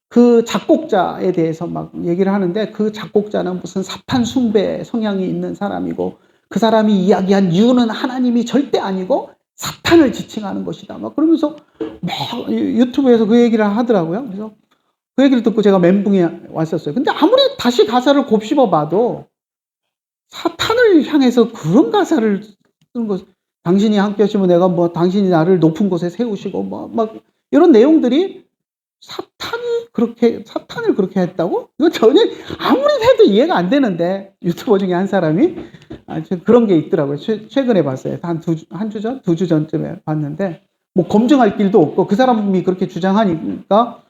그 작곡자에 대해서 막 얘기를 하는데 그 작곡자는 무슨 사탄 숭배 성향이 있는 사람이고 그 사람이 이야기한 이유는 하나님이 절대 아니고 사탄을 지칭하는 것이다. 막 그러면서 막 유튜브에서 그 얘기를 하더라고요. 그래서 그 얘기를 듣고 제가 멘붕이 왔었어요. 근데 아무리 다시 가사를 곱씹어 봐도 사탄을 향해서 그런 가사를 쓰는 것, 당신이 함께 하시면 내가 뭐 당신이 나를 높은 곳에 세우시고 막 이런 내용들이 사탄을 그렇게 했다고? 이거 전혀 아무리 해도 이해가 안 되는데 유튜버 중에 한 사람이 그런 게 있더라고요. 최근에 봤어요. 한 한 주 전, 2주 전쯤에 봤는데 뭐 검증할 길도 없고 그 사람이 그렇게 주장하니까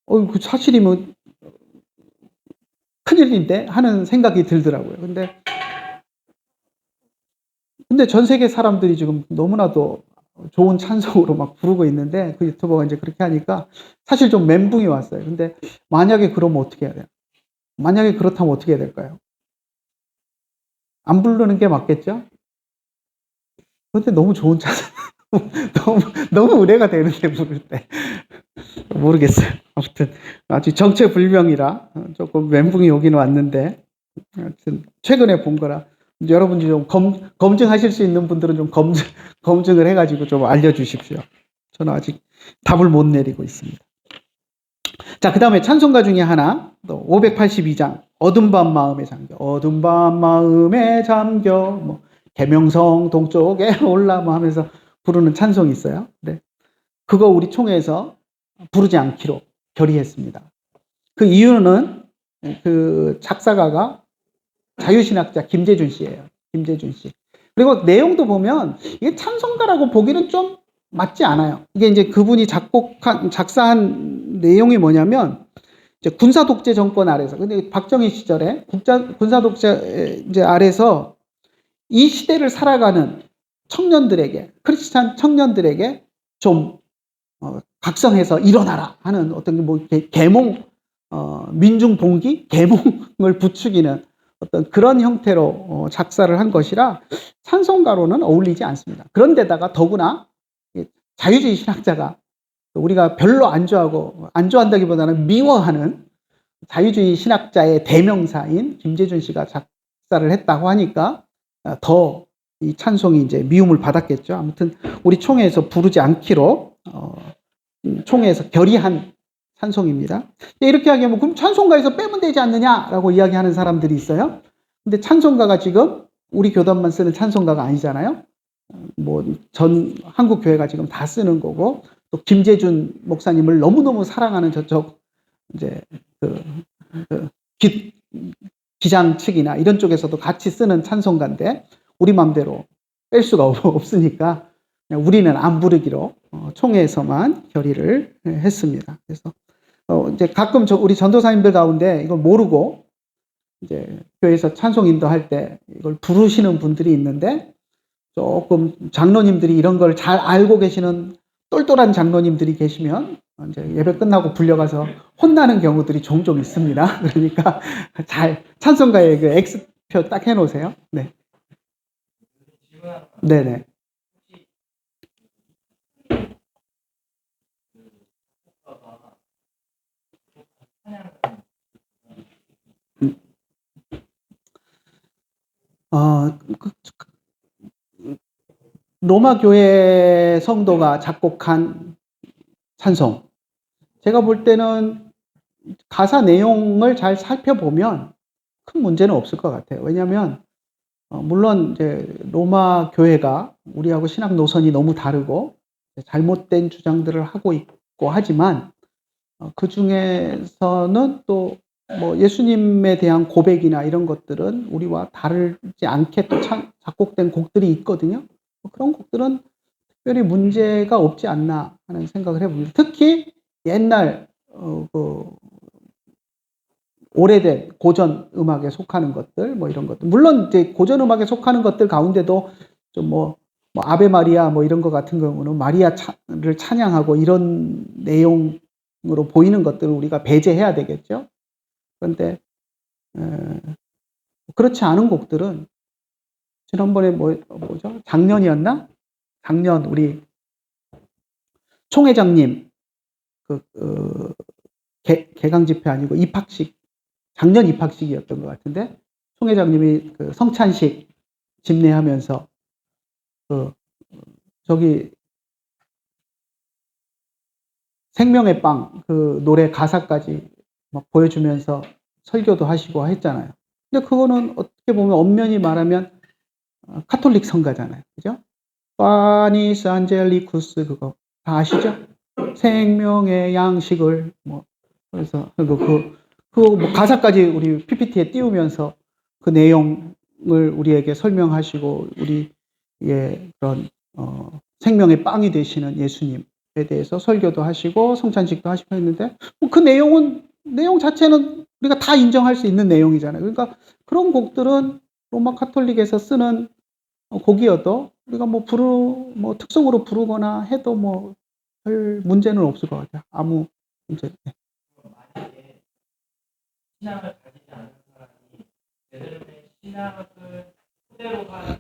그 사실이면 큰일인데 하는 생각이 들더라고요. 근데 전 세계 사람들이 지금 너무나도 좋은 찬송으로 막 부르고 있는데 그 유튜버가 이제 그렇게 하니까 사실 좀 멘붕이 왔어요. 근데 만약에 그러면 어떻게 해야 돼요? 만약에 그렇다면 어떻게 해야 될까요? 안 부르는 게 맞겠죠? 근데 너무 좋은 찬송, 너무 의뢰가 되는데 부를 때 모르겠어요. 아무튼 아직 정체불명이라 조금 멘붕이 오긴 왔는데 하여튼 최근에 본 거라 여러분이 좀 검증하실 수 있는 분들은 좀 검증을 해가지고 좀 알려주십시오. 저는 아직 답을 못 내리고 있습니다. 자, 그 다음에 찬송가 중에 하나, 또 582장, 어둠 밤 마음에 잠겨, 어둠 밤 마음에 잠겨, 뭐, 계명성 동쪽에 올라 뭐 하면서 부르는 찬송이 있어요. 네. 그거 우리 총회에서 부르지 않기로 결의했습니다. 그 이유는 그 작사가가 자유신학자 김재준 씨예요. 김재준 씨. 그리고 내용도 보면 이게 찬송가라고 보기는 좀 맞지 않아요. 이게 이제 그분이 작사한 내용이 뭐냐면 이제 군사 독재 정권 아래서, 근데 박정희 시절에 군사 독재 이제 아래서 이 시대를 살아가는 청년들에게, 크리스찬 청년들에게 좀 각성해서 일어나라 하는 어떤 뭐 계몽, 민중 봉기, 계몽을 부추기는 어떤 그런 형태로 작사를 한 것이라 찬송가로는 어울리지 않습니다. 그런데다가 더구나 자유주의 신학자가 우리가 별로 안 좋아한다기보다는 미워하는 자유주의 신학자의 대명사인 김재준 씨가 작사를 했다고 하니까 더 이 찬송이 이제 미움을 받았겠죠. 아무튼 우리 총회에서 부르지 않기로 총회에서 결의한 찬송입니다. 이렇게 하면 그럼 찬송가에서 빼면 되지 않느냐라고 이야기하는 사람들이 있어요. 근데 찬송가가 지금 우리 교단만 쓰는 찬송가가 아니잖아요. 뭐 전 한국 교회가 지금 다 쓰는 거고, 또 김재준 목사님을 너무너무 사랑하는 저쪽 이제 기장 측이나 이런 쪽에서도 같이 쓰는 찬송가인데 우리 마음대로 뺄 수가 없으니까 그냥 우리는 안 부르기로 총회에서만 결의를 했습니다. 그래서 이제 가끔 우리 전도사님들 가운데 이걸 모르고 이제 교회에서 찬송 인도할 때 이걸 부르시는 분들이 있는데, 조금 장로님들이 이런 걸 잘 알고 계시는 똘똘한 장로님들이 계시면 이제 예배 끝나고 불려가서 혼나는 경우들이 종종 있습니다. 그러니까 잘 찬송가에 그 X표 딱 해놓으세요. 네. 네네. 로마 교회 성도가 작곡한 찬송. 제가 볼 때는 가사 내용을 잘 살펴보면 큰 문제는 없을 것 같아요. 왜냐하면 물론 이제 로마 교회가 우리하고 신학 노선이 너무 다르고 잘못된 주장들을 하고 있고 하지만 그 중에서는 또 뭐 예수님에 대한 고백이나 이런 것들은 우리와 다르지 않게 또 작곡된 곡들이 있거든요. 그런 곡들은 특별히 문제가 없지 않나 하는 생각을 해봅니다. 특히 옛날 그 오래된 고전 음악에 속하는 것들, 뭐 이런 것들. 물론 이제 고전 음악에 속하는 것들 가운데도 좀 뭐 아베 마리아 뭐 이런 것 같은 경우는 마리아를 찬양하고 이런 내용으로 보이는 것들을 우리가 배제해야 되겠죠. 그런데 그렇지 않은 곡들은 지난번에 뭐죠? 작년이었나? 작년 우리 총회장님 개강 집회 아니고 입학식, 작년 입학식이었던 것 같은데 총회장님이 그 성찬식 집례하면서 저기 생명의 빵 그 노래 가사까지 막 보여주면서 설교도 하시고 했잖아요. 근데 그거는 어떻게 보면 엄연히 말하면 카톨릭 성가잖아요. 그죠? 파니스 안젤리쿠스 그거 다 아시죠? 생명의 양식을 그래서 뭐 가사까지 우리 PPT에 띄우면서 그 내용을 우리에게 설명하시고 우리의 그런 생명의 빵이 되시는 예수님에 대해서 설교도 하시고 성찬식도 하시고 했는데 그 내용 자체는 우리가 다 인정할 수 있는 내용이잖아요. 그러니까 그런 곡들은 로마 카톨릭에서 쓰는 곡이어도 우리가 뭐 특성으로 부르거나 해도 별 문제는 없을 것 같아요. 아무 문제. 네. 만약에 신앙을 가지지 않은 사람이 제대로 된 신앙을 토대로 한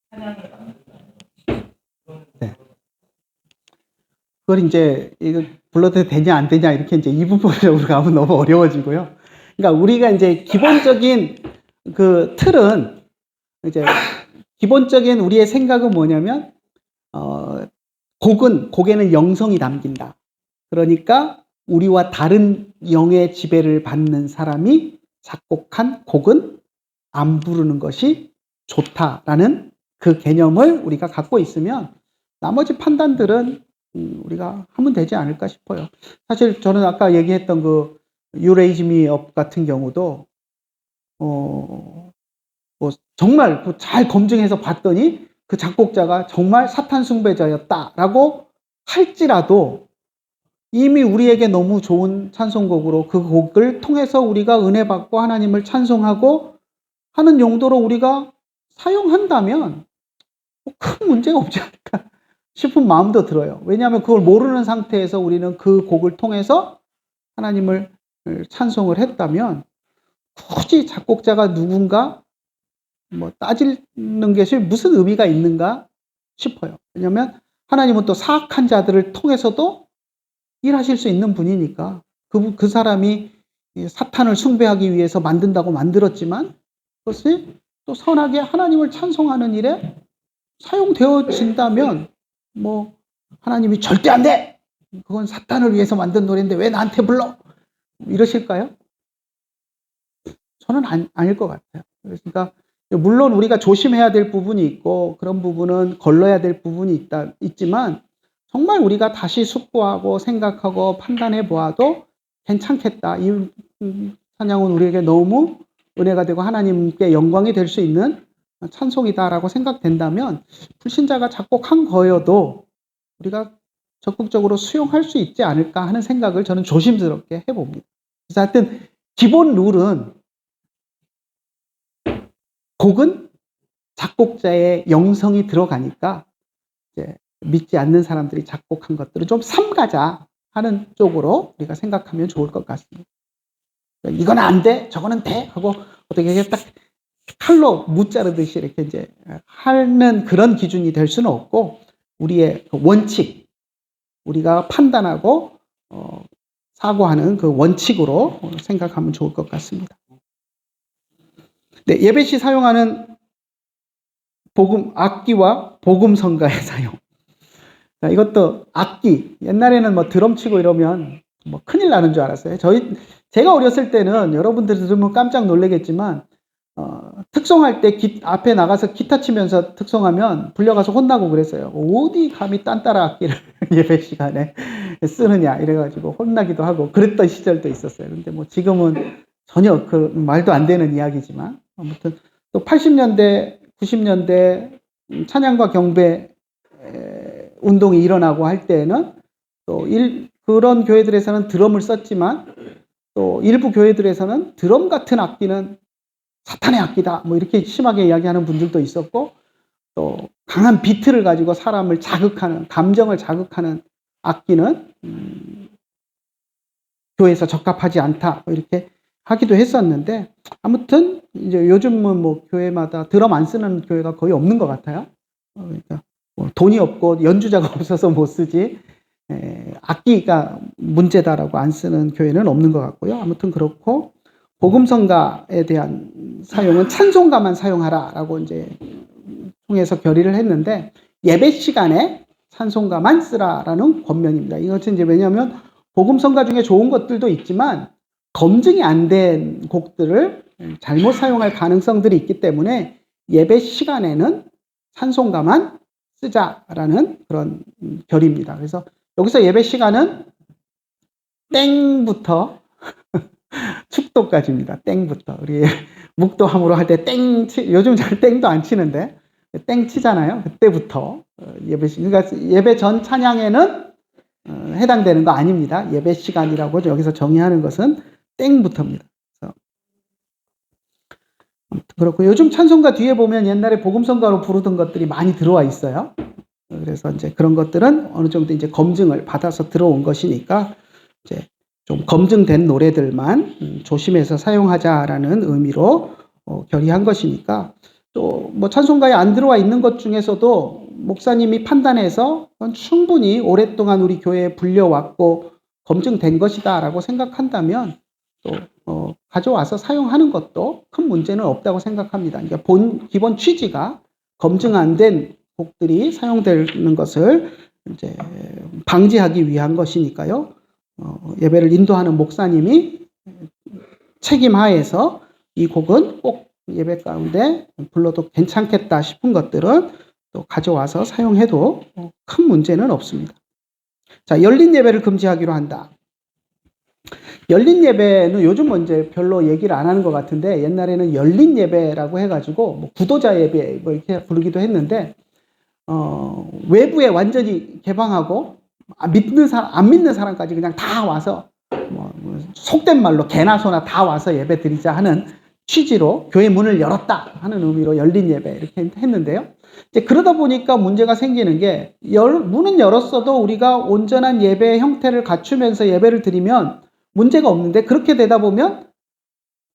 찬양을 만든다면, 네. 그걸 이제 이거 불러도 되냐 안 되냐 이렇게 이제 이분법적으로 가면 너무 어려워지고요. 그러니까 우리가 이제 기본적인 그 틀은 이제 기본적인 우리의 생각은 뭐냐면 곡에는 영성이 담긴다. 그러니까 우리와 다른 영의 지배를 받는 사람이 작곡한 곡은 안 부르는 것이 좋다라는 그 개념을 우리가 갖고 있으면 나머지 판단들은 우리가 하면 되지 않을까 싶어요. 사실 저는 아까 얘기했던 그 You Raise Me Up 같은 경우도 정말 잘 검증해서 봤더니 그 작곡자가 정말 사탄 숭배자였다라고 할지라도 이미 우리에게 너무 좋은 찬송곡으로 그 곡을 통해서 우리가 은혜 받고 하나님을 찬송하고 하는 용도로 우리가 사용한다면 큰 문제가 없지 않을까 싶은 마음도 들어요. 왜냐하면 그걸 모르는 상태에서 우리는 그 곡을 통해서 하나님을 찬송을 했다면 굳이 작곡자가 누군가 따지는 것이 무슨 의미가 있는가 싶어요. 왜냐하면 하나님은 또 사악한 자들을 통해서도 일하실 수 있는 분이니까 그 사람이 사탄을 숭배하기 위해서 만든다고 만들었지만 그것이 또 선하게 하나님을 찬송하는 일에 사용되어진다면 뭐 하나님이 절대 안 돼! 그건 사탄을 위해서 만든 노래인데 왜 나한테 불러? 이러실까요? 저는 아닐 것 같아요. 그러니까 물론 우리가 조심해야 될 부분이 있고 그런 부분은 걸러야 될 부분이 있지만 정말 우리가 다시 숙고하고 생각하고 판단해 보아도 괜찮겠다. 이 찬양은 우리에게 너무 은혜가 되고 하나님께 영광이 될 수 있는 찬송이다라고 생각된다면 불신자가 작곡한 거여도 우리가 적극적으로 수용할 수 있지 않을까 하는 생각을 저는 조심스럽게 해봅니다. 그래서 하여튼 기본 룰은 곡은 작곡자의 영성이 들어가니까 이제 믿지 않는 사람들이 작곡한 것들을 좀 삼가자 하는 쪽으로 우리가 생각하면 좋을 것 같습니다. 이건 안 돼, 저거는 돼 하고 어떻게 딱 칼로 무자르듯이 이렇게 이제 하는 그런 기준이 될 수는 없고 우리의 그 원칙, 우리가 판단하고 사고하는 그 원칙으로 생각하면 좋을 것 같습니다. 네, 예배 시 사용하는 악기와 복음성가의 사용. 자, 이것도 악기. 옛날에는 뭐 드럼 치고 이러면 뭐 큰일 나는 줄 알았어요. 제가 어렸을 때는 여러분들 들으면 깜짝 놀라겠지만 특송할 때 앞에 나가서 기타 치면서 특송하면 불려가서 혼나고 그랬어요. 어디 감히 딴따라 악기를 예배 시간에 쓰느냐 이래가지고 혼나기도 하고 그랬던 시절도 있었어요. 근데 뭐 지금은 전혀 그 말도 안 되는 이야기지만 아무튼 또 80년대, 90년대 찬양과 경배 운동이 일어나고 할 때에는 또 그런 교회들에서는 드럼을 썼지만 또 일부 교회들에서는 드럼 같은 악기는 사탄의 악기다 뭐 이렇게 심하게 이야기하는 분들도 있었고 또 강한 비트를 가지고 사람을 자극하는 감정을 자극하는 악기는 교회에서 적합하지 않다 뭐 이렇게 하기도 했었는데 아무튼 이제 요즘은 뭐 교회마다 드럼 안 쓰는 교회가 거의 없는 것 같아요. 그러니까 뭐 돈이 없고 연주자가 없어서 못 쓰지 악기가 문제다라고 안 쓰는 교회는 없는 것 같고요. 아무튼 그렇고 복음성가에 대한 사용은 찬송가만 사용하라라고 이제 통해서 결의를 했는데 예배 시간에 찬송가만 쓰라라는 권면입니다. 이것은 이제 왜냐하면 복음성가 중에 좋은 것들도 있지만 검증이 안 된 곡들을 잘못 사용할 가능성들이 있기 때문에 예배 시간에는 찬송가만 쓰자라는 그런 결의입니다. 그래서 여기서 예배 시간은 땡부터 축도까지입니다. 땡부터. 우리 묵도함으로 할 때 요즘 잘 땡도 안 치는데 땡 치잖아요. 그때부터 그러니까 예배 전 찬양에는 해당되는 거 아닙니다. 예배 시간이라고 여기서 정의하는 것은 땡부터입니다. 그렇고 요즘 찬송가 뒤에 보면 옛날에 복음성가로 부르던 것들이 많이 들어와 있어요. 그래서 이제 그런 것들은 어느 정도 이제 검증을 받아서 들어온 것이니까 이제 좀 검증된 노래들만 조심해서 사용하자라는 의미로 결의한 것이니까 또 뭐 찬송가에 안 들어와 있는 것 중에서도 목사님이 판단해서 충분히 오랫동안 우리 교회에 불려왔고 검증된 것이다라고 생각한다면 또 가져와서 사용하는 것도 큰 문제는 없다고 생각합니다. 그러니까 기본 취지가 검증 안 된 곡들이 사용되는 것을 이제 방지하기 위한 것이니까요. 예배를 인도하는 목사님이 책임하에서 이 곡은 꼭 예배 가운데 불러도 괜찮겠다 싶은 것들은 또 가져와서 사용해도 큰 문제는 없습니다. 자, 열린 예배를 금지하기로 한다. 열린 예배는 요즘은 이제 별로 얘기를 안 하는 것 같은데 옛날에는 열린 예배라고 해가지고 뭐 구도자 예배 뭐 이렇게 부르기도 했는데 외부에 완전히 개방하고 안 믿는 사람까지 그냥 다 와서 뭐 속된 말로 개나 소나 다 와서 예배 드리자 하는 취지로 교회 문을 열었다 하는 의미로 열린 예배 이렇게 했는데요. 이제 그러다 보니까 문제가 생기는 게 문은 열었어도 우리가 온전한 예배 형태를 갖추면서 예배를 드리면 문제가 없는데 그렇게 되다 보면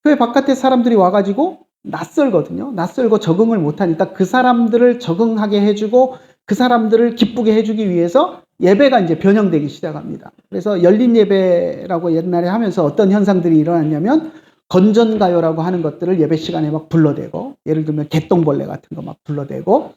교회 바깥에 사람들이 와가지고 낯설거든요. 낯설고 적응을 못하니까 그 사람들을 적응하게 해주고 그 사람들을 기쁘게 해주기 위해서 예배가 이제 변형되기 시작합니다. 그래서 열린 예배라고 옛날에 하면서 어떤 현상들이 일어났냐면 건전가요라고 하는 것들을 예배 시간에 막 불러대고, 예를 들면 개똥벌레 같은 거 막 불러대고,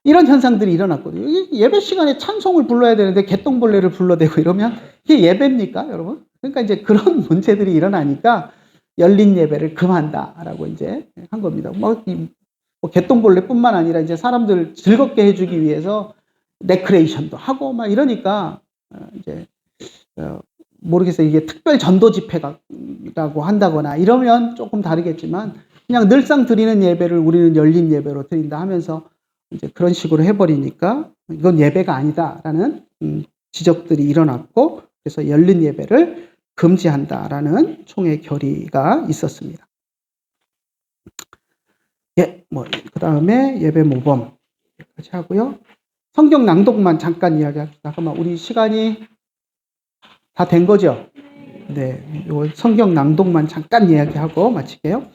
이런 현상들이 일어났거든요. 예배 시간에 찬송을 불러야 되는데 개똥벌레를 불러대고 이러면 이게 예배입니까, 여러분? 그러니까 이제 그런 문제들이 일어나니까 열린 예배를 금한다라고 이제 한 겁니다. 뭐 개똥벌레뿐만 아니라 이제 사람들 즐겁게 해주기 위해서 레크레이션도 하고 막 이러니까 이제 모르겠어요. 이게 특별 전도 집회라고 한다거나 이러면 조금 다르겠지만 그냥 늘상 드리는 예배를 우리는 열린 예배로 드린다 하면서 이제 그런 식으로 해버리니까 이건 예배가 아니다라는 지적들이 일어났고, 그래서 열린 예배를 금지한다라는 총회 결의가 있었습니다. 예, 그 다음에 예배 모범 여기까지 하고요. 성경 낭독만 잠깐 이야기합시다. 잠깐만, 우리 시간이 다 된 거죠? 네, 요 성경 낭독만 잠깐 이야기하고 마칠게요.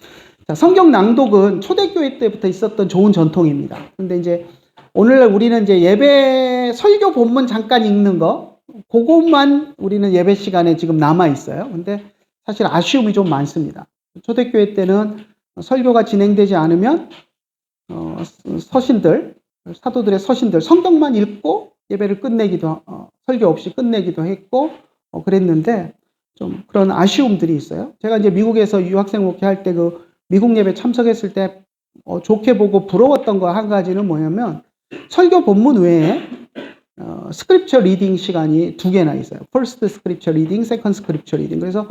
자, 성경 낭독은 초대교회 때부터 있었던 좋은 전통입니다. 근데 이제 오늘날 우리는 이제 예배 설교 본문 잠깐 읽는 거, 그것만 우리는 예배 시간에 지금 남아 있어요. 근데 사실 아쉬움이 좀 많습니다. 초대교회 때는 설교가 진행되지 않으면 서신들, 사도들의 서신들 성경만 읽고 예배를 끝내기도 설교 없이 끝내기도 했고 그랬는데 좀 그런 아쉬움들이 있어요. 제가 이제 미국에서 유학생 목회할 때 그 미국 예배 참석했을 때 좋게 보고 부러웠던 거 한 가지는 뭐냐면 설교 본문 외에 스크립처 리딩 시간이 2개나 있어요. 퍼스트 스크립처 리딩, 세컨드 스크립처 리딩. 그래서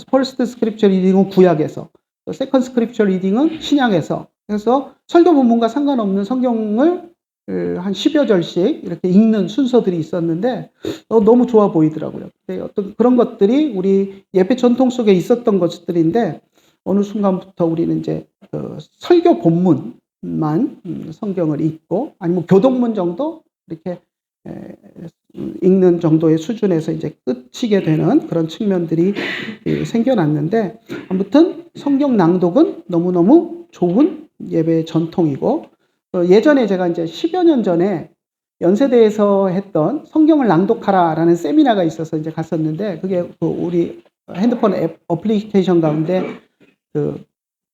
퍼스트 스크립처 리딩은 구약에서, 세컨드 스크립처 리딩은 신약에서, 그래서 설교 본문과 상관없는 성경을 한 10여 절씩 이렇게 읽는 순서들이 있었는데 너무 좋아 보이더라고요. 어떤 그런 것들이 우리 예배 전통 속에 있었던 것들인데 어느 순간부터 우리는 이제 설교 본문만 성경을 읽고 아니면 교독문 정도 이렇게 읽는 정도의 수준에서 이제 끝이게 되는 그런 측면들이 생겨났는데, 아무튼 성경 낭독은 너무너무 좋은 예배 전통이고, 예전에 제가 이제 10여 년 전에 연세대에서 했던 성경을 낭독하라라는 세미나가 있어서 이제 갔었는데, 그게 우리 핸드폰 앱 어플리케이션 가운데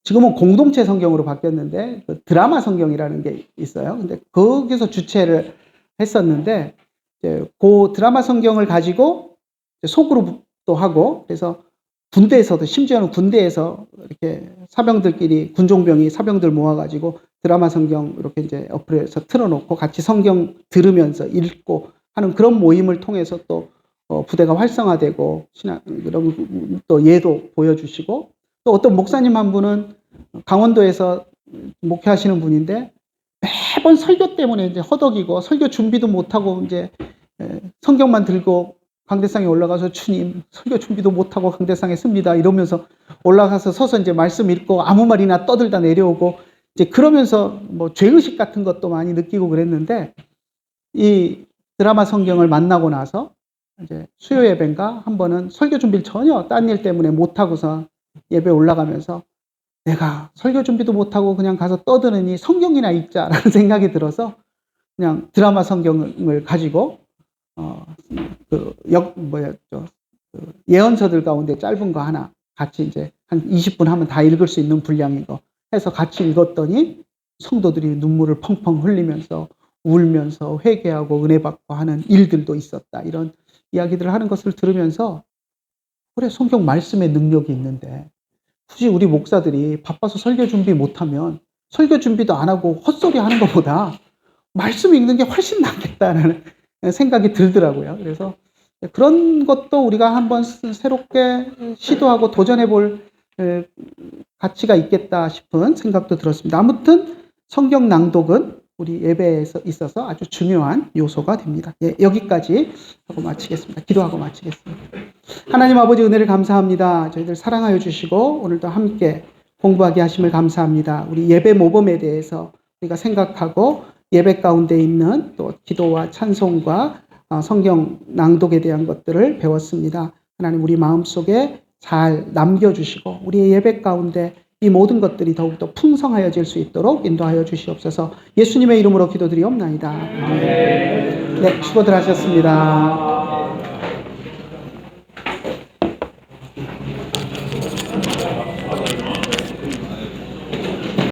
지금은 공동체 성경으로 바뀌었는데 드라마 성경이라는 게 있어요. 근데 거기서 주최를 했었는데 이제 그 드라마 성경을 가지고 소그룹도 하고, 그래서 군대에서도, 심지어는 군대에서 이렇게 사병들끼리, 군종병이 사병들 모아가지고 드라마 성경 이렇게 이제 어플에서 틀어놓고 같이 성경 들으면서 읽고 하는 그런 모임을 통해서 또 부대가 활성화되고 이런 또 예도 보여주시고, 또 어떤 목사님 한 분은 강원도에서 목회하시는 분인데 매번 설교 때문에 이제 허덕이고 설교 준비도 못하고 이제 성경만 들고 강대상에 올라가서 주님 설교 준비도 못하고 강대상에 씁니다 이러면서 올라가서 서서 이제 말씀 읽고 아무 말이나 떠들다 내려오고 이제 그러면서 뭐 죄의식 같은 것도 많이 느끼고 그랬는데, 이 드라마 성경을 만나고 나서 이제 수요 예배인가 한 번은 설교 준비를 전혀 딴 일 때문에 못하고서 예배 올라가면서 내가 설교 준비도 못하고 그냥 가서 떠드느니 성경이나 읽자라는 생각이 들어서 그냥 드라마 성경을 가지고 예언서들 가운데 짧은 거 하나 같이 이제 한 20분 하면 다 읽을 수 있는 분량인 거 해서 같이 읽었더니 성도들이 눈물을 펑펑 흘리면서 울면서 회개하고 은혜 받고 하는 일들도 있었다. 이런 이야기들을 하는 것을 들으면서 그래, 성경 말씀의 능력이 있는데 굳이 우리 목사들이 바빠서 설교 준비 못하면 설교 준비도 안 하고 헛소리 하는 것보다 말씀 읽는 게 훨씬 낫겠다는 생각이 들더라고요. 그래서 그런 것도 우리가 한번 새롭게 시도하고 도전해 볼 가치가 있겠다 싶은 생각도 들었습니다. 아무튼 성경 낭독은 우리 예배에 있어서 아주 중요한 요소가 됩니다. 예, 여기까지 하고 마치겠습니다. 기도하고 마치겠습니다. 하나님 아버지, 은혜를 감사합니다. 저희들 사랑하여 주시고 오늘도 함께 공부하게 하심을 감사합니다. 우리 예배 모범에 대해서 우리가 생각하고 예배 가운데 있는 또 기도와 찬송과 성경 낭독에 대한 것들을 배웠습니다. 하나님, 우리 마음속에 잘 남겨주시고 우리의 예배 가운데 이 모든 것들이 더욱더 풍성하여질 수 있도록 인도하여 주시옵소서. 예수님의 이름으로 기도드리옵나이다. 네, 수고들 하셨습니다.